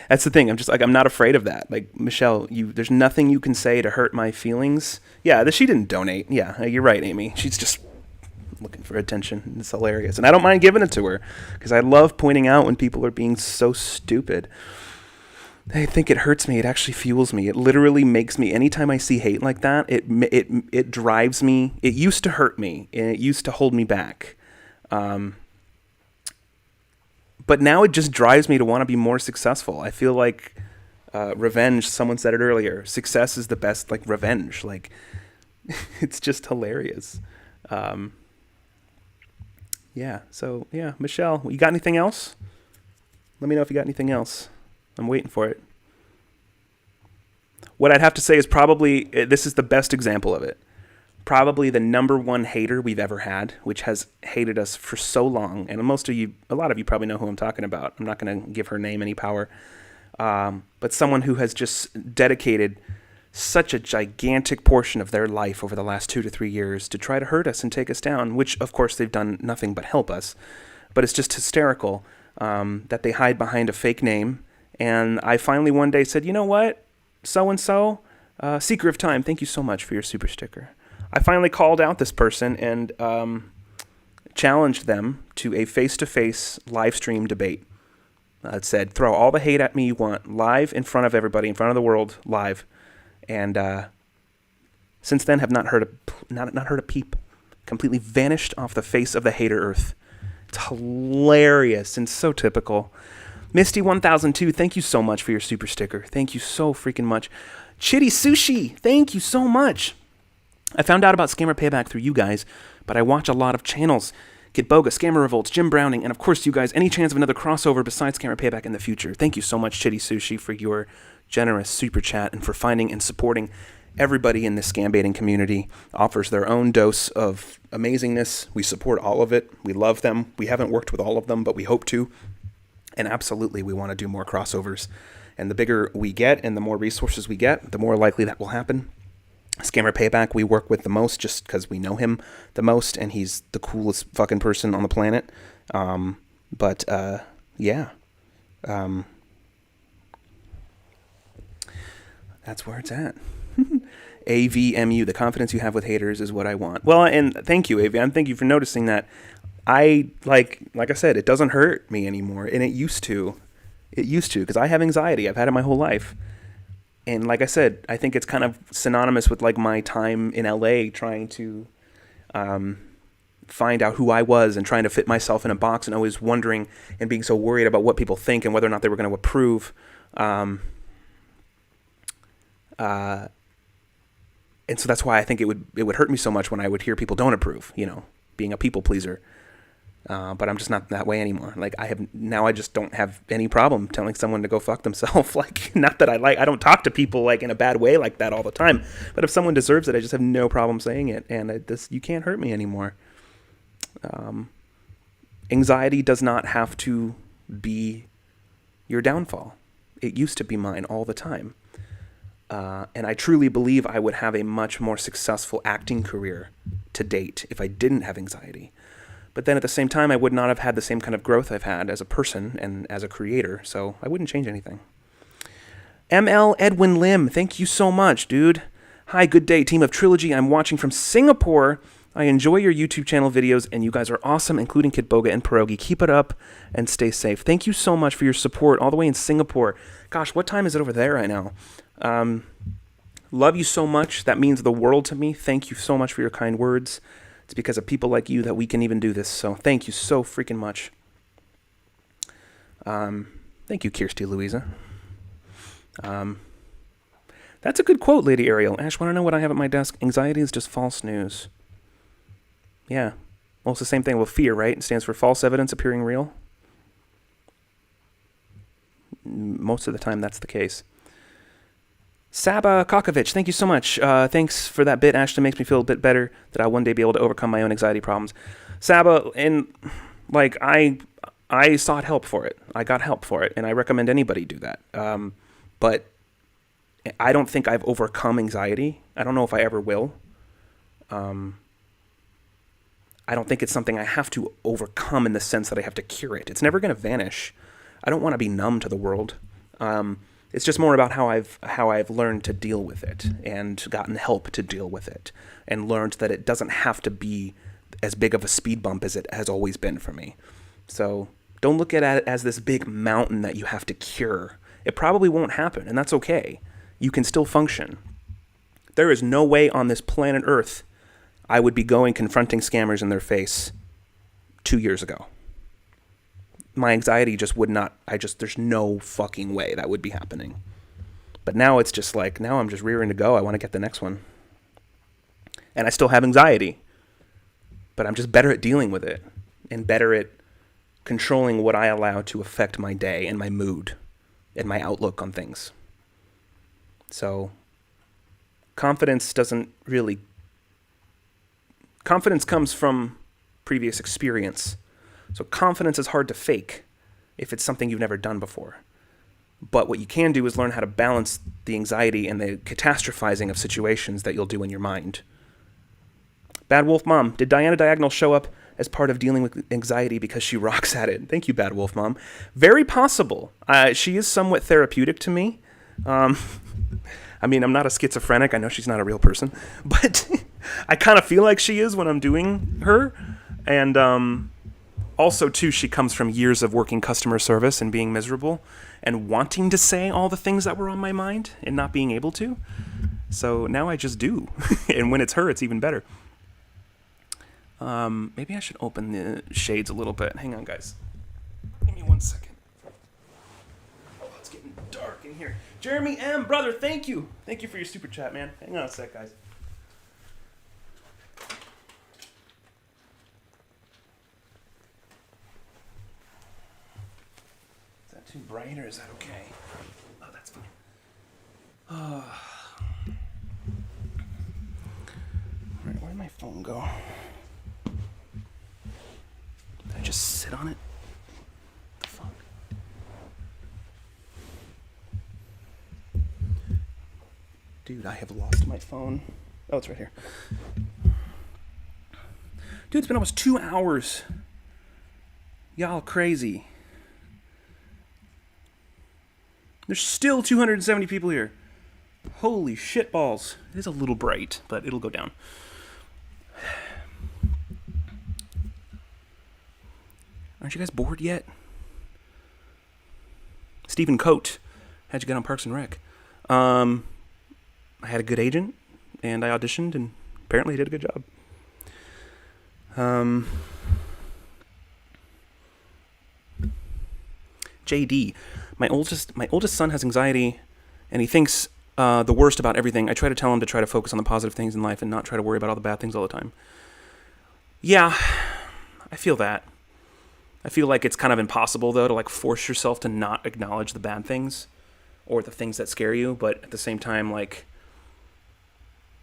That's the thing. I'm not afraid of that. Like, Michelle, there's nothing you can say to hurt my feelings. Yeah, she didn't donate. Yeah, you're right, Amy. She's just looking for attention. It's hilarious. And I don't mind giving it to her because I love pointing out when people are being so stupid. I think it hurts me. It actually fuels me. It literally makes me, anytime I see hate like that, it drives me. It used to hurt me, and it used to hold me back. But now it just drives me to want to be more successful. I feel like revenge, someone said it earlier, success is the best, like, revenge. Like, it's just hilarious. Yeah, so, yeah, Michelle, you got anything else? Let me know if you got anything else. I'm waiting for it. What I'd have to say is probably, this is the best example of it. Probably the number one hater we've ever had, which has hated us for so long. And a lot of you probably know who I'm talking about. I'm not going to give her name any power. But someone who has just dedicated such a gigantic portion of their life over the last 2 to 3 years to try to hurt us and take us down, which of course they've done nothing but help us. But it's just hysterical that they hide behind a fake name. And I finally one day said, you know what? So-and-so, Seeker of Time, thank you so much for your super sticker. I finally called out this person and challenged them to a face-to-face live stream debate. It said, throw all the hate at me you want, live in front of everybody, in front of the world, live. And since then have not heard a peep. Completely vanished off the face of the hater earth. It's hilarious and so typical. Misty1002, thank you so much for your super sticker. Thank you so freaking much. Chitty Sushi, thank you so much. I found out about Scammer Payback through you guys, but I watch a lot of channels. Kid Boga, Scammer Revolts, Jim Browning, and of course you guys, any chance of another crossover besides Scammer Payback in the future. Thank you so much, Chitty Sushi, for your generous super chat and for finding and supporting everybody in the scambaiting community. Offers their own dose of amazingness. We support all of it. We love them. We haven't worked with all of them, but we hope to. And absolutely, we want to do more crossovers. And the bigger we get and the more resources we get, the more likely that will happen. Scammer Payback we work with the most just because we know him the most and he's the coolest fucking person on the planet. Yeah. That's where it's at. AVMU, the confidence you have with haters is what I want. Well, and thank you, AVM. Thank you for noticing that. Like I said, it doesn't hurt me anymore, and it used to. It used to, because I have anxiety. I've had it my whole life. And like I said, I think it's kind of synonymous with like my time in LA trying to find out who I was and trying to fit myself in a box and always wondering and being so worried about what people think and whether or not they were going to approve. And so that's why I think it would hurt me so much when I would hear people don't approve, you know. being a people pleaser. But I'm just not that way anymore. Like I just don't have any problem telling someone to go fuck themselves. Like, not that I don't talk to people like in a bad way like that all the time. But if someone deserves it, I just have no problem saying it. And you can't hurt me anymore. Anxiety does not have to be your downfall. It used to be mine all the time. And I truly believe I would have a much more successful acting career to date if I didn't have anxiety. But then at the same time, I would not have had the same kind of growth I've had as a person and as a creator, so I wouldn't change anything. ML Edwin Lim, thank you so much, dude. Hi, good day, team of Trilogy. I'm watching from Singapore. I enjoy your YouTube channel videos, and you guys are awesome, including Kid Boga and Pierogi. Keep it up and stay safe. Thank you so much for your support all the way in Singapore. Gosh, what time is it over there right now? Love you so much. That means the world to me. Thank you so much for your kind words. It's because of people like you that we can even do this. So thank you so freaking much. Thank you, Kirsty Louisa. That's a good quote, Lady Ariel. Ash, want to know what I have at my desk? Anxiety is just false news. Yeah. Well, it's the same thing with fear, right? It stands for false evidence appearing real. Most of the time, that's the case. Saba Kokovic, thank you so much. Thanks for that bit, Ashton. Makes me feel a bit better that I'll one day be able to overcome my own anxiety problems. Saba, and like I sought help for it. I got help for it, and I recommend anybody do that. But I don't think I've overcome anxiety. I don't know if I ever will. I don't think it's something I have to overcome in the sense that I have to cure it. It's never going to vanish. I don't want to be numb to the world. It's just more about how I've learned to deal with it and gotten help to deal with it and learned that it doesn't have to be as big of a speed bump as it has always been for me. So don't look at it as this big mountain that you have to cure. It probably won't happen, and that's okay. You can still function. There is no way on this planet Earth I would be going confronting scammers in their face 2 years ago. My anxiety just would not, there's no fucking way that would be happening. But now it's just like, now I'm just rearing to go. I want to get the next one. And I still have anxiety. But I'm just better at dealing with it. And better at controlling what I allow to affect my day and my mood and my outlook on things. So, confidence comes from previous experience. So confidence is hard to fake if it's something you've never done before. But what you can do is learn how to balance the anxiety and the catastrophizing of situations that you'll do in your mind. Bad Wolf Mom, did Diana Diagonal show up as part of dealing with anxiety because she rocks at it? Thank you, Bad Wolf Mom. Very possible. She is somewhat therapeutic to me. I mean, I'm not a schizophrenic. I know she's not a real person. But I kind of feel like she is when I'm doing her. And also, too, she comes from years of working customer service and being miserable and wanting to say all the things that were on my mind and not being able to. So now I just do. And when it's her, it's even better. Maybe I should open the shades a little bit. Hang on, guys. Give me 1 second. Oh, it's getting dark in here. Jeremy M., brother, thank you. Thank you for your super chat, man. Hang on a sec, guys. Too bright, or is that okay? Oh, that's fine. All right, where'd my phone go? Did I just sit on it? What the fuck? Dude, I have lost my phone. Oh, it's right here. Dude, it's been almost 2 hours. Y'all crazy. There's still 270 people here. Holy shit balls. It is a little bright, but it'll go down. Aren't you guys bored yet? Stephen Coate. How'd you get on Parks and Rec? I had a good agent, and I auditioned, and apparently he did a good job. JD. My oldest son has anxiety, and he thinks the worst about everything. I try to tell him to try to focus on the positive things in life and not try to worry about all the bad things all the time. Yeah, I feel that. I feel like it's kind of impossible, though, to like force yourself to not acknowledge the bad things or the things that scare you, but at the same time, like,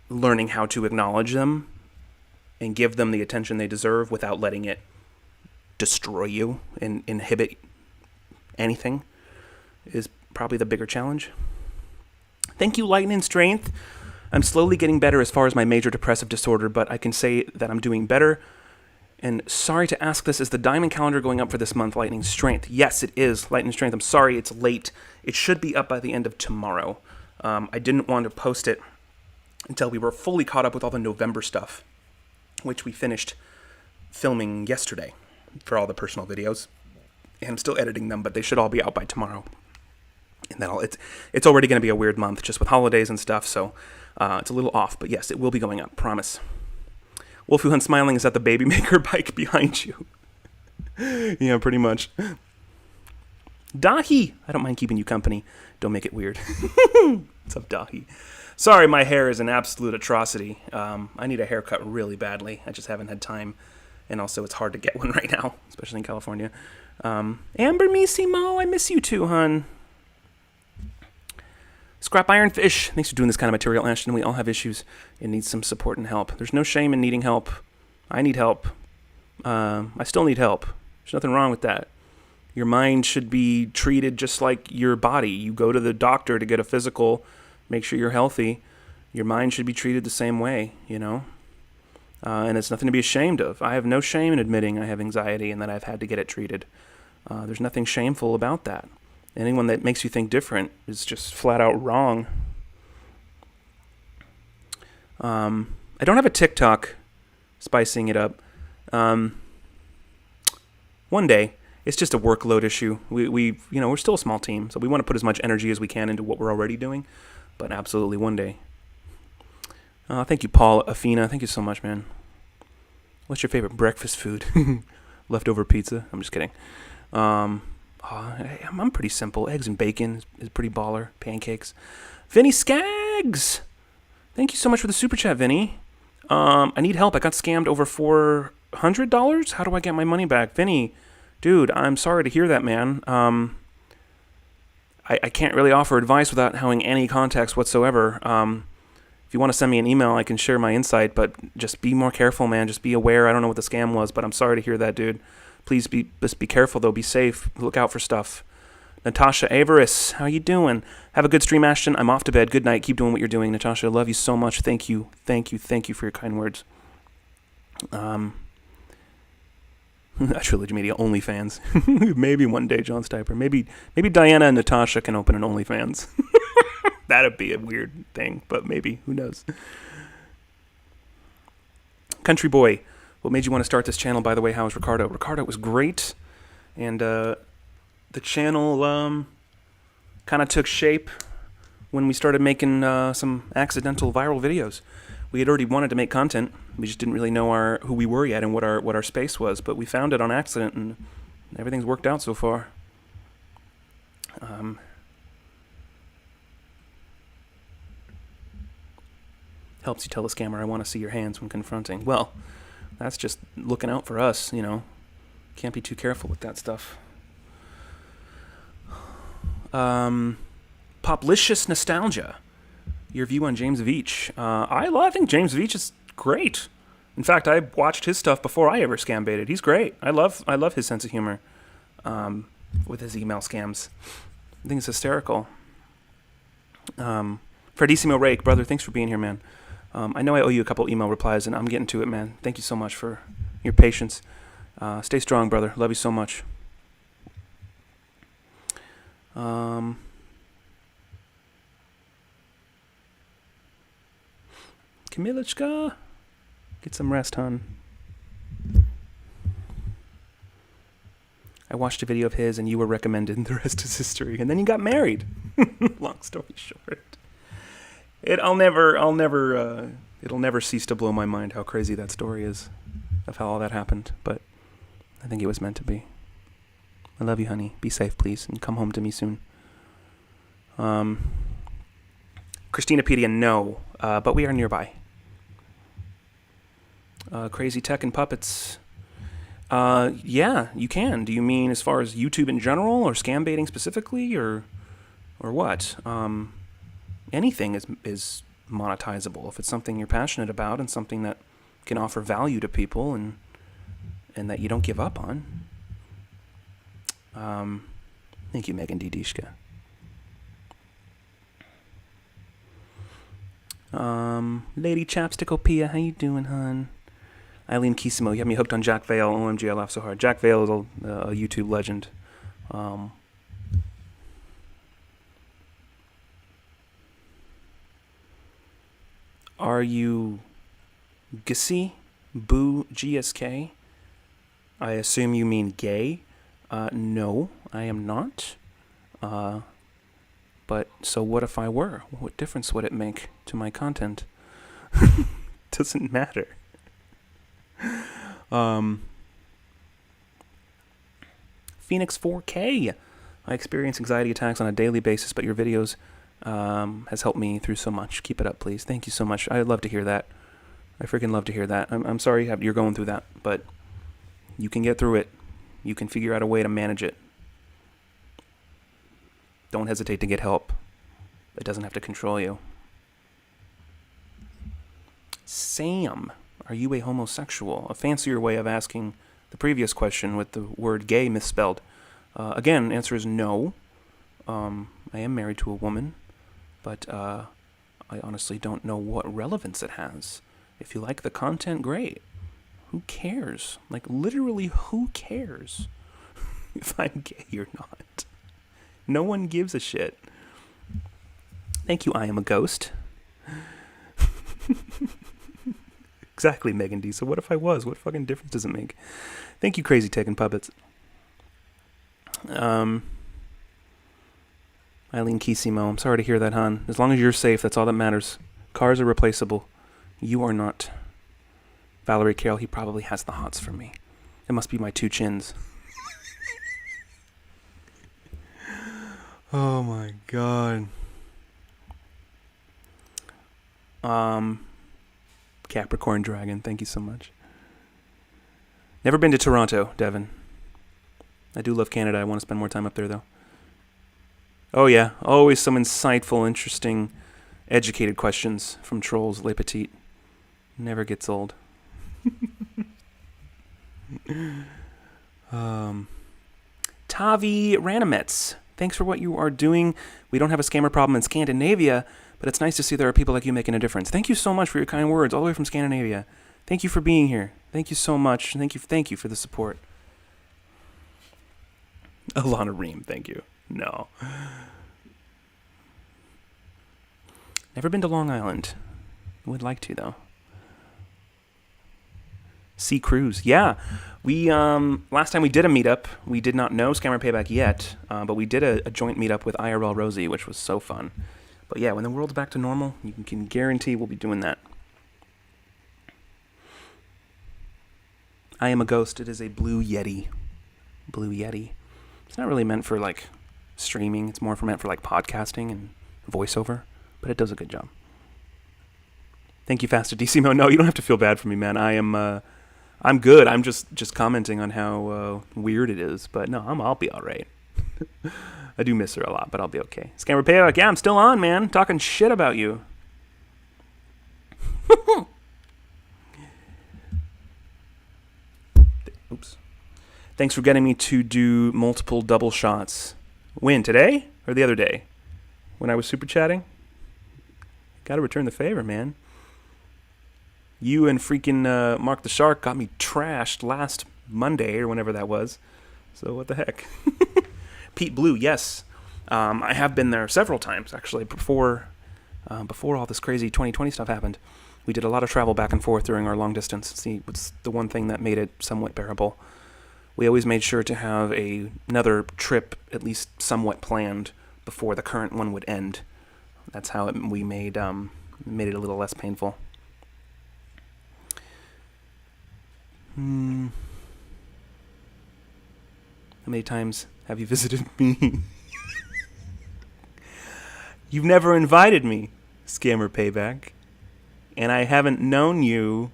learning how to acknowledge them and give them the attention they deserve without letting it destroy you and inhibit anything is probably the bigger challenge. Thank you, Lightning Strength. I'm slowly getting better as far as my major depressive disorder, but I can say that I'm doing better. And sorry to ask this, is the diamond calendar going up for this month, Lightning Strength? Yes, it is, Lightning Strength. I'm sorry it's late. It should be up by the end of tomorrow. I didn't want to post it until we were fully caught up with all the November stuff, which we finished filming yesterday for all the personal videos. And I'm still editing them, but they should all be out by tomorrow. And then it's already going to be a weird month just with holidays and stuff, so it's a little off. But yes, it will be going up, promise. Wolf Who Hunt Smiling is at the Baby Maker bike behind you. Yeah, pretty much. Dahi! I don't mind keeping you company. Don't make it weird. What's up, Dahi? Sorry, my hair is an absolute atrocity. I need a haircut really badly. I just haven't had time. And also, it's hard to get one right now, especially in California. Amber Missimo, I miss you too, hun. Scrap Ironfish, thanks for doing this kind of material, Ashton. We all have issues and need some support and help. There's no shame in needing help. I need help. I still need help. There's nothing wrong with that. Your mind should be treated just like your body. You go to the doctor to get a physical, make sure you're healthy. Your mind should be treated the same way, you know? And it's nothing to be ashamed of. I have no shame in admitting I have anxiety and that I've had to get it treated. There's nothing shameful about that. Anyone that makes you think different is just flat out wrong. I don't have a TikTok, spicing it up. One day, it's just a workload issue. We're still a small team, so we want to put as much energy as we can into what we're already doing. But absolutely, one day. Thank you, Paul Afina. Thank you so much, man. What's your favorite breakfast food? Leftover pizza? I'm just kidding. I'm pretty simple. Eggs and bacon is pretty baller. Pancakes. Vinny Skaggs! Thank you so much for the super chat, Vinny. I need help. I got scammed over $400. How do I get my money back? Vinny, dude, I'm sorry to hear that, man. I can't really offer advice without having any context whatsoever. If you want to send me an email, I can share my insight, but just be more careful, man. Just be aware. I don't know what the scam was, but I'm sorry to hear that, dude. Please be careful, though. Be safe. Look out for stuff. Natasha Averis, how you doing? Have a good stream, Ashton. I'm off to bed. Good night. Keep doing what you're doing, Natasha. I love you so much. Thank you. Thank you. Thank you for your kind words. Trilogy Media OnlyFans. Maybe one day, John Stiper. Maybe Diana and Natasha can open an OnlyFans. That'd be a weird thing, but maybe. Who knows? Country Boy. What made you want to start this channel, by the way? How was Ricardo? Ricardo was great. And the channel kind of took shape when we started making some accidental viral videos. We had already wanted to make content. We just didn't really know who we were yet and what our space was. But we found it on accident, and everything's worked out so far. Helps you tell the scammer, I want to see your hands when confronting. Well, that's just looking out for us, you know. Can't be too careful with that stuff. Poplicious Nostalgia. Your view on James Veach. I think James Veach is great. In fact, I watched his stuff before I ever scam baited. He's great. I love his sense of humor with his email scams. I think it's hysterical. Fredissimo Rake, brother, thanks for being here, man. I know I owe you a couple email replies, and I'm getting to it, man. Thank you so much for your patience. Stay strong, brother. Love you so much. Kamilichka, get some rest, hon. I watched a video of his, and you were recommended, and the rest is history. And then you got married. Long story short. It'll never cease to blow my mind how crazy that story is of how all that happened. But I think it was meant to be. I love you, honey. Be safe, please, and come home to me soon. Christinapedia, no, but we are nearby. Crazy Tech and Puppets. Yeah, you can. Do you mean as far as YouTube in general, or scam baiting specifically, or what? Anything is monetizable if it's something you're passionate about and something that can offer value to people and that you don't give up on. Thank you, Megan Didishka. Lady Chapstickopia, how you doing, hon? Eileen Kisimo, you have me hooked on Jack Vale. OMG, I laugh so hard. Jack Vale is a YouTube legend. Are you Gissy? Boo GSK? I assume you mean gay. No, I am not. But so what if I were? What difference would it make to my content? Doesn't matter. Phoenix 4K. I experience anxiety attacks on a daily basis, but your videos has helped me through so much. Keep it up, please. Thank you so much. I'd love to hear that. I freaking love to hear that. I'm sorry you're going through that, but you can get through it. You can figure out a way to manage it. Don't hesitate to get help. It doesn't have to control you. Sam, are you a homosexual? A fancier way of asking the previous question with the word gay misspelled. Again, answer is no. I am married to a woman, but I honestly don't know what relevance it has. If you like the content, great. Who cares? Like, literally, who cares if I'm gay or not? No one gives a shit. Thank you, I am a ghost. Exactly, Megan D. So what if I was? What fucking difference does it make? Thank you, Crazy Tech and Puppets. Eileen Kisimo, I'm sorry to hear that, hon. As long as you're safe, that's all that matters. Cars are replaceable. You are not. Valerie Carroll, he probably has the hots for me. It must be my two chins. Oh my god. Capricorn Dragon, thank you so much. Never been to Toronto, Devin. I do love Canada. I want to spend more time up there, though. Oh yeah, always some insightful, interesting, educated questions from trolls, Le Petit. Never gets old. Tavi Ranamets, thanks for what you are doing. We don't have a scammer problem in Scandinavia, but it's nice to see there are people like you making a difference. Thank you so much for your kind words, all the way from Scandinavia. Thank you for being here. Thank you so much. Thank you for the support. Alana Ream, thank you. No. Never been to Long Island. Would like to, though. Sea Cruise. Yeah. We, last time we did a meetup, we did not know Scammer Payback yet, but we did a joint meetup with IRL Rosie, which was so fun. But yeah, when the world's back to normal, you can guarantee we'll be doing that. I am a ghost. It is a Blue Yeti. Blue Yeti. It's not really meant for, like, streaming. It's more meant for, like, podcasting and voiceover, but it does a good job. Thank you, Faster Decimo. No, you don't have to feel bad for me, man. I'm good. I'm just commenting on how weird it is, but no, I'll be all right. I do miss her a lot, but I'll be okay. Scammer Payback, yeah, I'm still on, man. Talking shit about you. Oops. Thanks for getting me to do multiple double shots. When, today? Or the other day? When I was super chatting? Gotta return the favor, man. You and freaking Mark the Shark got me trashed last Monday or whenever that was. So what the heck? Pete Blue, yes. I have been there several times, actually, before all this crazy 2020 stuff happened. We did a lot of travel back and forth during our long distance. See, it's the one thing that made it somewhat bearable. We always made sure to have another trip at least somewhat planned before the current one would end. That's how we made it a little less painful. How many times have you visited me? You've never invited me, Scammer Payback. And I haven't known you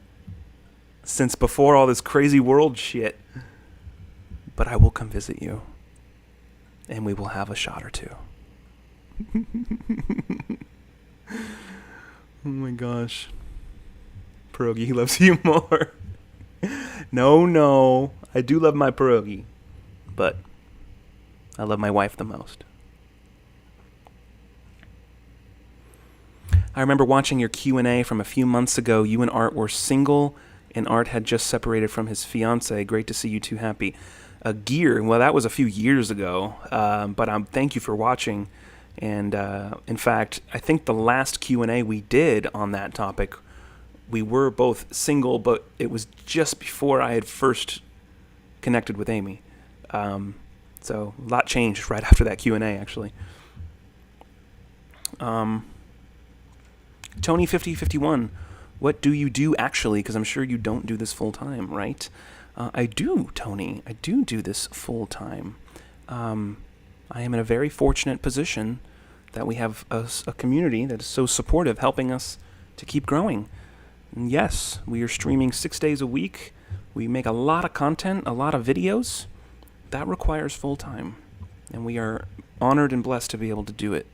since before all this crazy world shit. But I will come visit you, and we will have a shot or two. Oh my gosh. Pierogi loves you more. No, I do love my pierogi, but I love my wife the most. I remember watching your Q&A from a few months ago. You and Art were single, and Art had just separated from his fiancée. Great to see you two happy. Gear, well, that was a few years ago, but thank you for watching. And in fact, I think the last Q&A we did on that topic, we were both single, but it was just before I had first connected with Amy. So a lot changed right after that Q&A, actually. Tony5051, what do you do actually? Because I'm sure you don't do this full time, right? I do, Tony. I do this full time. I am in a very fortunate position that we have a community that is so supportive, helping us to keep growing. And yes, we are streaming 6 days a week. We make a lot of content, a lot of videos. That requires full time, and we are honored and blessed to be able to do it.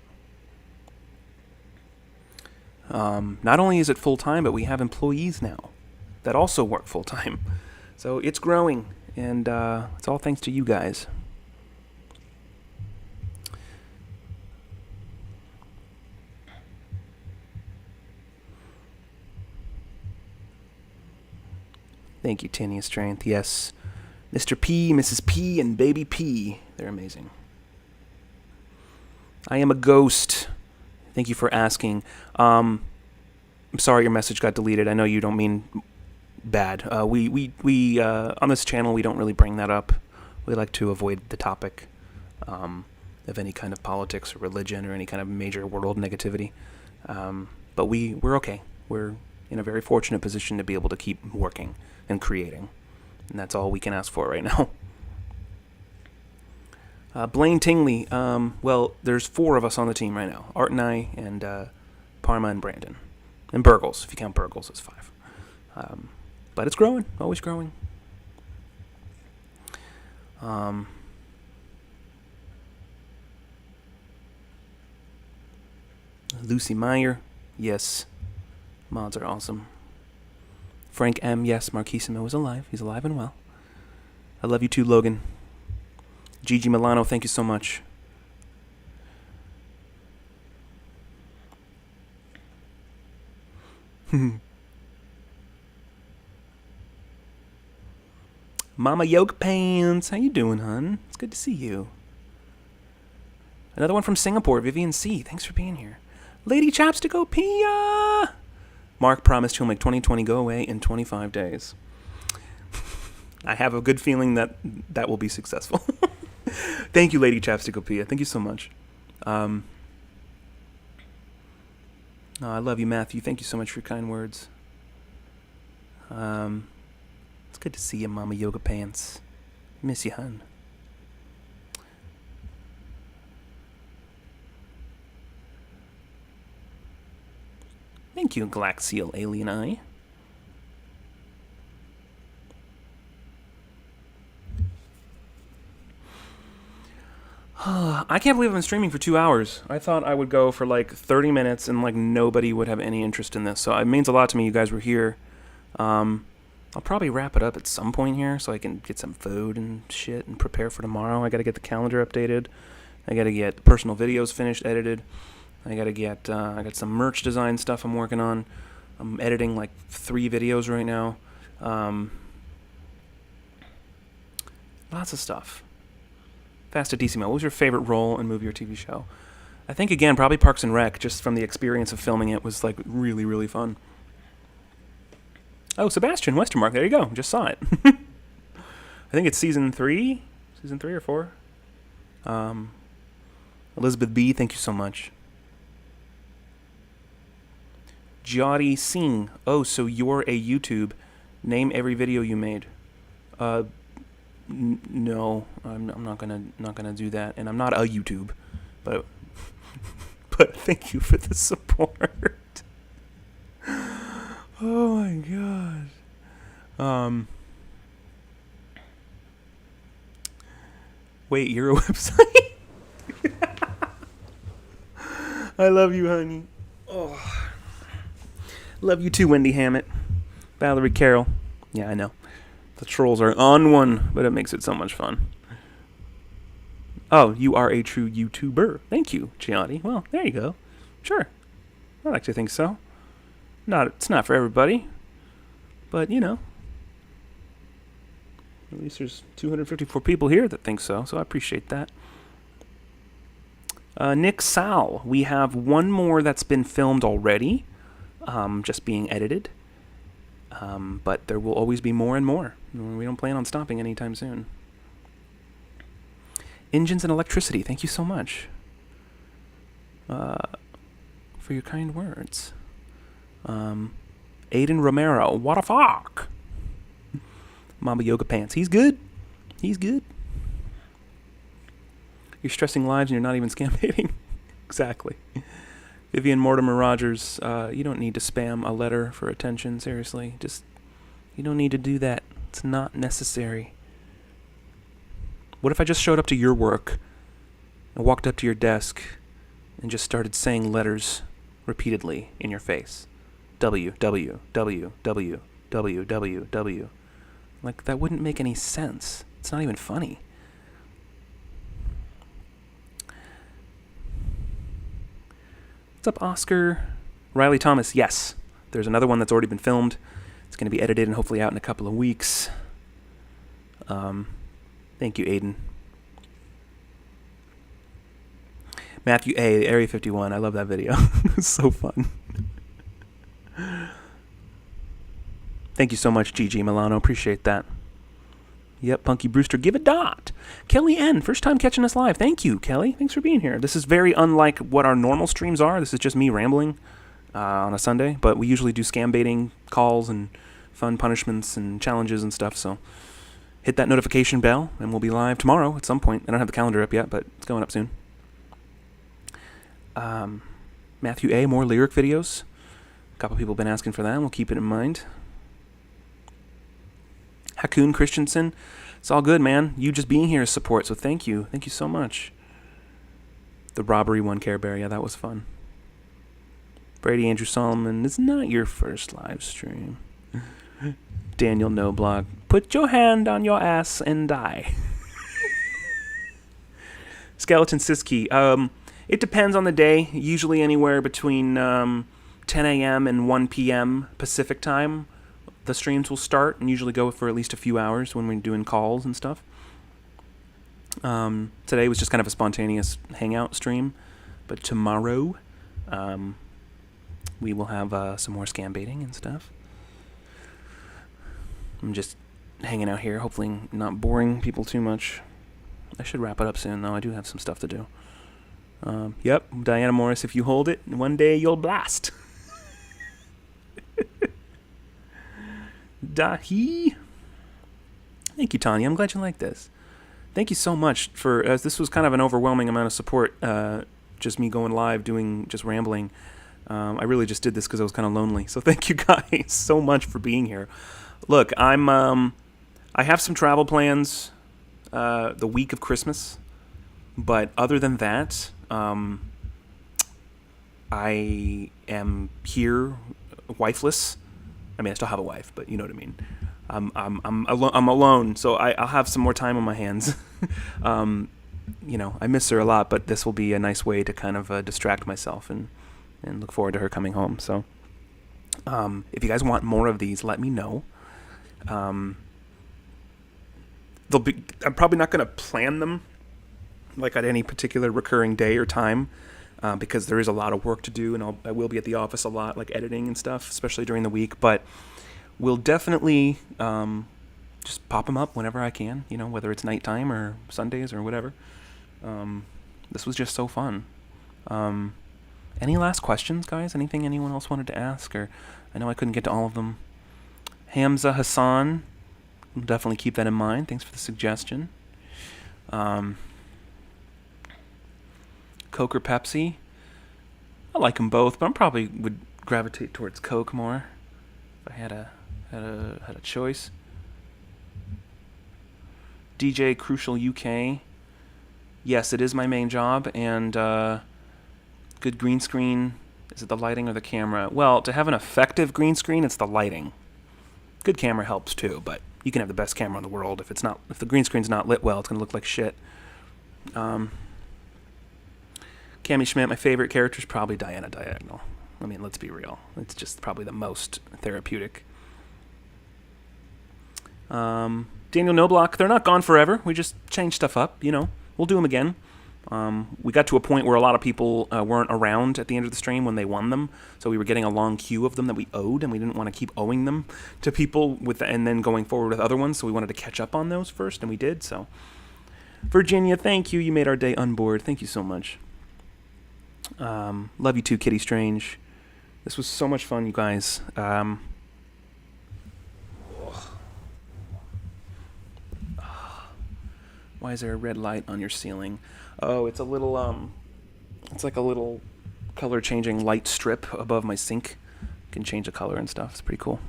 Not only is it full time, but we have employees now that also work full time. So it's growing, and it's all thanks to you guys. Thank you, Tanya Strength. Yes, Mr. P, Mrs. P, and Baby P. They're amazing. I am a ghost. Thank you for asking. I'm sorry your message got deleted. I know you don't mean bad. We on this channel, we don't really bring that up. We like to avoid the topic of any kind of politics or religion or any kind of major world negativity. But we're okay. We're in a very fortunate position to be able to keep working and creating. And that's all we can ask for right now. Blaine Tingley. Well, there's 4 of us on the team right now. Art and I, and Parma and Brandon. And Burgles. If you count Burgles, it's 5. But it's growing. Always growing. Lucy Meyer. Yes. Mods are awesome. Frank M. Yes, Marquisimo is alive. He's alive and well. I love you too, Logan. Gigi Milano, thank you so much. Mama Yoke Pants, how you doing, hun? It's good to see you. Another one from Singapore, Vivian C. Thanks for being here. Lady Chapstickopia! Mark promised he'll make 2020 go away in 25 days. I have a good feeling that will be successful. Thank you, Lady Chapstickopia. Thank you so much. I love you, Matthew. Thank you so much for your kind words. It's good to see you, Mama Yoga Pants. Miss you, hun. Thank you, Glaxial Alien Eye. I can't believe I've been streaming for 2 hours. I thought I would go for like 30 minutes and like nobody would have any interest in this. So it means a lot to me you guys were here. I'll probably wrap it up at some point here so I can get some food and shit and prepare for tomorrow. I got to get the calendar updated. I got to get personal videos finished, edited. I got to get, I got some merch design stuff I'm working on. I'm editing like 3 videos right now. Lots of stuff. Fastidissimo, what was your favorite role in movie or TV show? I think, again, probably Parks and Rec, just from the experience of filming it, was like really, really fun. Oh, Sebastian Westermark, there you go. Just saw it. I think it's season 3 or 4. Elizabeth B., thank you so much. Jyoti Singh, oh, so you're a YouTube. Name every video you made. No, I'm not gonna do that, and I'm not a YouTube, but thank you for the support. Oh my gosh, Wait, you're a website? I love you, honey. Oh. Love you too, Wendy Hammett. Valerie Carroll. Yeah, I know. The trolls are on one, but it makes it so much fun. Oh, you are a true YouTuber. Thank you, Gianni. Well, there you go. Sure. I like to think so. It's not for everybody. But, you know. At least there's 254 people here that think so I appreciate that. Nick Sal. We have one more that's been filmed already. Just being edited. But there will always be more and more. We don't plan on stopping anytime soon. Engines and Electricity, thank you so much for your kind words. Aiden Romero, what a fuck? Mamba Yoga Pants, he's good. He's good. You're stressing lives and you're not even scambaiting. Exactly. Vivian Mortimer Rogers, you don't need to spam a letter for attention, seriously. You don't need to do that. It's not necessary. What if I just showed up to your work and walked up to your desk and just started saying letters repeatedly in your face? W, W, W, W, W, W, W. Like, that wouldn't make any sense. It's not even funny. What's up, Oscar? Riley Thomas, yes. There's another one that's already been filmed. It's going to be edited and hopefully out in a couple of weeks. Thank you, Aiden. Matthew A., Area 51. I love that video. It's so fun. Thank you so much, Gigi Milano. Appreciate that. Yep, Punky Brewster, give a dot. Kelly N., first time catching us live. Thank you, Kelly. Thanks for being here. This is very unlike what our normal streams are. This is just me rambling on a Sunday, but we usually do scam baiting calls and fun punishments and challenges and stuff, so hit that notification bell, and we'll be live tomorrow at some point. I don't have the calendar up yet, but it's going up soon. Matthew A., more lyric videos. A couple people have been asking for that, and we'll keep it in mind. Hakun Christensen, it's all good, man. You just being here is support, so thank you. Thank you so much. The robbery one, Care Bear, yeah, that was fun. Brady Andrew Solomon, it's not your first live stream. Daniel Noblog, put your hand on your ass and die. Skeleton Siski, it depends on the day, usually anywhere between 10 a.m. and 1 p.m. Pacific time. The streams will start and usually go for at least a few hours when we're doing calls and stuff. Today was just kind of a spontaneous hangout stream, but tomorrow we will have some more scam baiting and stuff. I'm just hanging out here, hopefully not boring people too much. I should wrap it up soon, though. I do have some stuff to do. Yep, Diana Morris, if you hold it, one day you'll blast. Dahi. Thank you, Tanya. I'm glad you like this. Thank you so much for, as this was kind of an overwhelming amount of support, just me going live, doing just rambling. I really just did this because I was kind of lonely. So thank you guys so much for being here. Look, I have some travel plans the week of Christmas, but other than that, I am here, wifeless. I mean, I still have a wife, but you know what I mean. I'm alone, so I'll have some more time on my hands. You know, I miss her a lot, but this will be a nice way to kind of distract myself and look forward to her coming home. So, if you guys want more of these, let me know. I'm probably not going to plan them like at any particular recurring day or time, because there is a lot of work to do, and I will be at the office a lot, like editing and stuff, especially during the week. But we'll definitely just pop them up whenever I can, you know, whether it's nighttime or Sundays or whatever. This was just so fun. Any last questions, guys? Anything anyone else wanted to ask? Or I know I couldn't get to all of them. Hamza Hassan, we'll definitely keep that in mind. Thanks for the suggestion. Coke or Pepsi? I like them both, but I probably would gravitate towards Coke more if I had a Had a choice. DJ Crucial UK. Yes, it is my main job, and good green screen. Is it the lighting or the camera? Well, to have an effective green screen, it's the lighting. Good camera helps too, but you can have the best camera in the world. If the green screen's not lit well, it's gonna look like shit. Cammy Schmidt, my favorite character is probably Diana Diagonal. I mean, let's be real. It's just probably the most therapeutic. Daniel Noblock, they're not gone forever. We just change stuff up, you know. We'll do them again. We got to a point where a lot of people weren't around at the end of the stream when they won them, so we were getting a long queue of them that we owed, and we didn't want to keep owing them to people and then going forward with other ones, so we wanted to catch up on those first, and we did. So, Virginia, thank you. You made our day unbored. Thank you so much. Love you too, Kitty Strange. This was so much fun, you guys. Why is there a red light on your ceiling? Oh, it's a little, it's like a little color-changing light strip above my sink. You can change the color and stuff. It's pretty cool.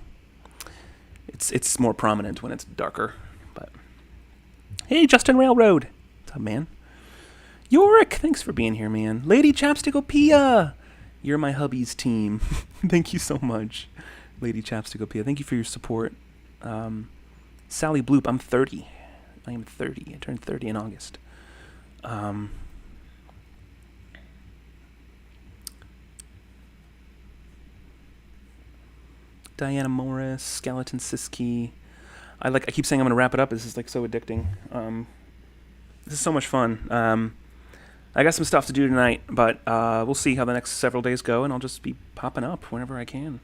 It's more prominent when it's darker. But hey, Justin Railroad. What's up, man? Yorick, thanks for being here, man. Lady Chapstickopia. You're my hubby's team. Thank you so much, Lady Chapstickopia. Thank you for your support. Sally Bloop, I'm 30. I am 30. I turned 30 in August. Diana Morris, Skeleton Siski. I keep saying I'm gonna wrap it up. This is like so addicting. This is so much fun. I got some stuff to do tonight, but we'll see how the next several days go, and I'll just be popping up whenever I can.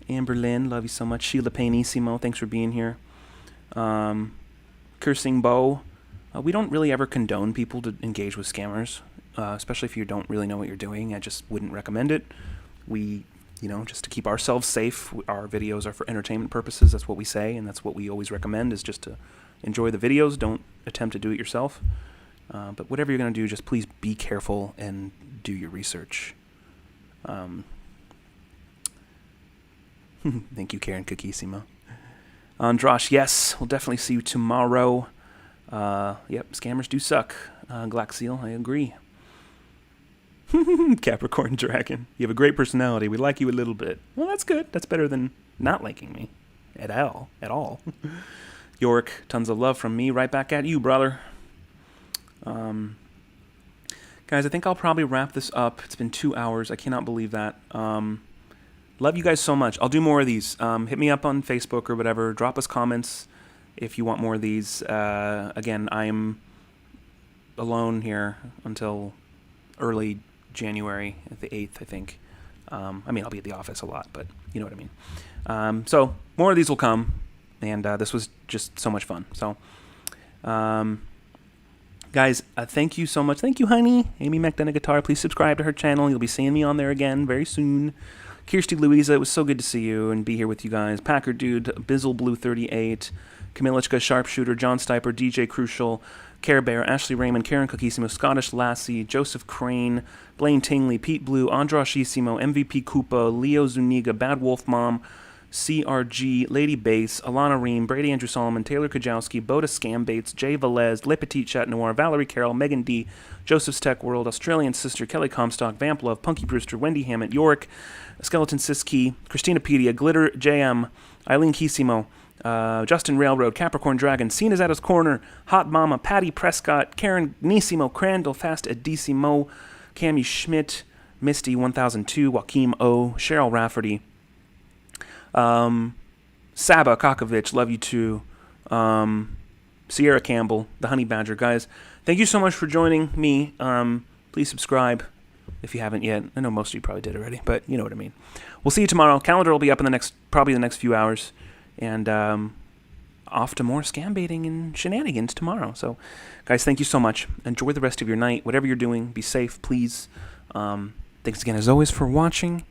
Amber Lynn, love you so much. Sheila Painissimo, thanks for being here. Cursing Bo, we don't really ever condone people to engage with scammers, especially if you don't really know what you're doing. I just wouldn't recommend it. We, just to keep ourselves safe, our videos are for entertainment purposes. That's what we say, and that's what we always recommend, is just to enjoy the videos. Don't attempt to do it yourself. But whatever you're going to do, just please be careful and do your research. Thank you, Karen Kakissimo. Androsh, yes, we'll definitely see you tomorrow. Yep, scammers do suck. Glaxeal, I agree. Capricorn Dragon, you have a great personality. We like you a little bit. Well, that's good. That's better than not liking me. At all. Yorick, tons of love from me. Right back at you, brother. Guys, I think I'll probably wrap this up. It's been 2 hours. I cannot believe that. Love you guys so much. I'll do more of these. Hit me up on Facebook or whatever. Drop us comments if you want more of these. Again, I'm alone here until early January, the 8th, I think. I'll be at the office a lot, but you know what I mean. So more of these will come, and this was just so much fun. So, guys, thank you so much. Thank you, honey. Amy McDonough Guitar. Please subscribe to her channel. You'll be seeing me on there again very soon. Kirsty Louisa, it was so good to see you and be here with you guys. Packer Dude, Bizzle Blue 38, Camilichka Sharpshooter, John Stiper, DJ Crucial, Care Bear, Ashley Raymond, Karen Cookissimo, Scottish Lassie, Joseph Crane, Blaine Tingley, Pete Blue, Andrashissimo, MVP Koopa, Leo Zuniga, Bad Wolf Mom, CRG, Lady Bass, Alana Ream, Brady Andrew Solomon, Taylor Kajowski, Boda Scambates, Jay Velez, Le Petit Chat Noir, Valerie Carroll, Megan D, Joseph's Tech World, Australian Sister, Kelly Comstock, Vamp Love, Punky Brewster, Wendy Hammett, Yorick, Skeleton Siski, Christina Pedia, Glitter JM, Eileen Kissimo, Justin Railroad, Capricorn Dragon, Cena's at his corner, Hot Mama, Patty Prescott, Karen Nissimo, Crandall Fast Adissimo, Cami Schmidt, Misty 1002, Joaquim O, Cheryl Rafferty, Saba Kakovich, love you too, Sierra Campbell, the Honey Badger. Guys, thank you so much for joining me. Please subscribe if you haven't yet. I know most of you probably did already, but you know what I mean. We'll see you tomorrow. Calendar will be up in probably the next few hours. And off to more scam baiting and shenanigans tomorrow. So, guys, thank you so much. Enjoy the rest of your night. Whatever you're doing, be safe, please. Thanks again, as always, for watching.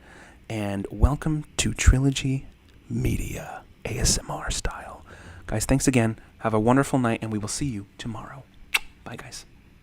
And welcome to Trilogy Media, ASMR style. Guys, thanks again. Have a wonderful night, and we will see you tomorrow. Bye, guys.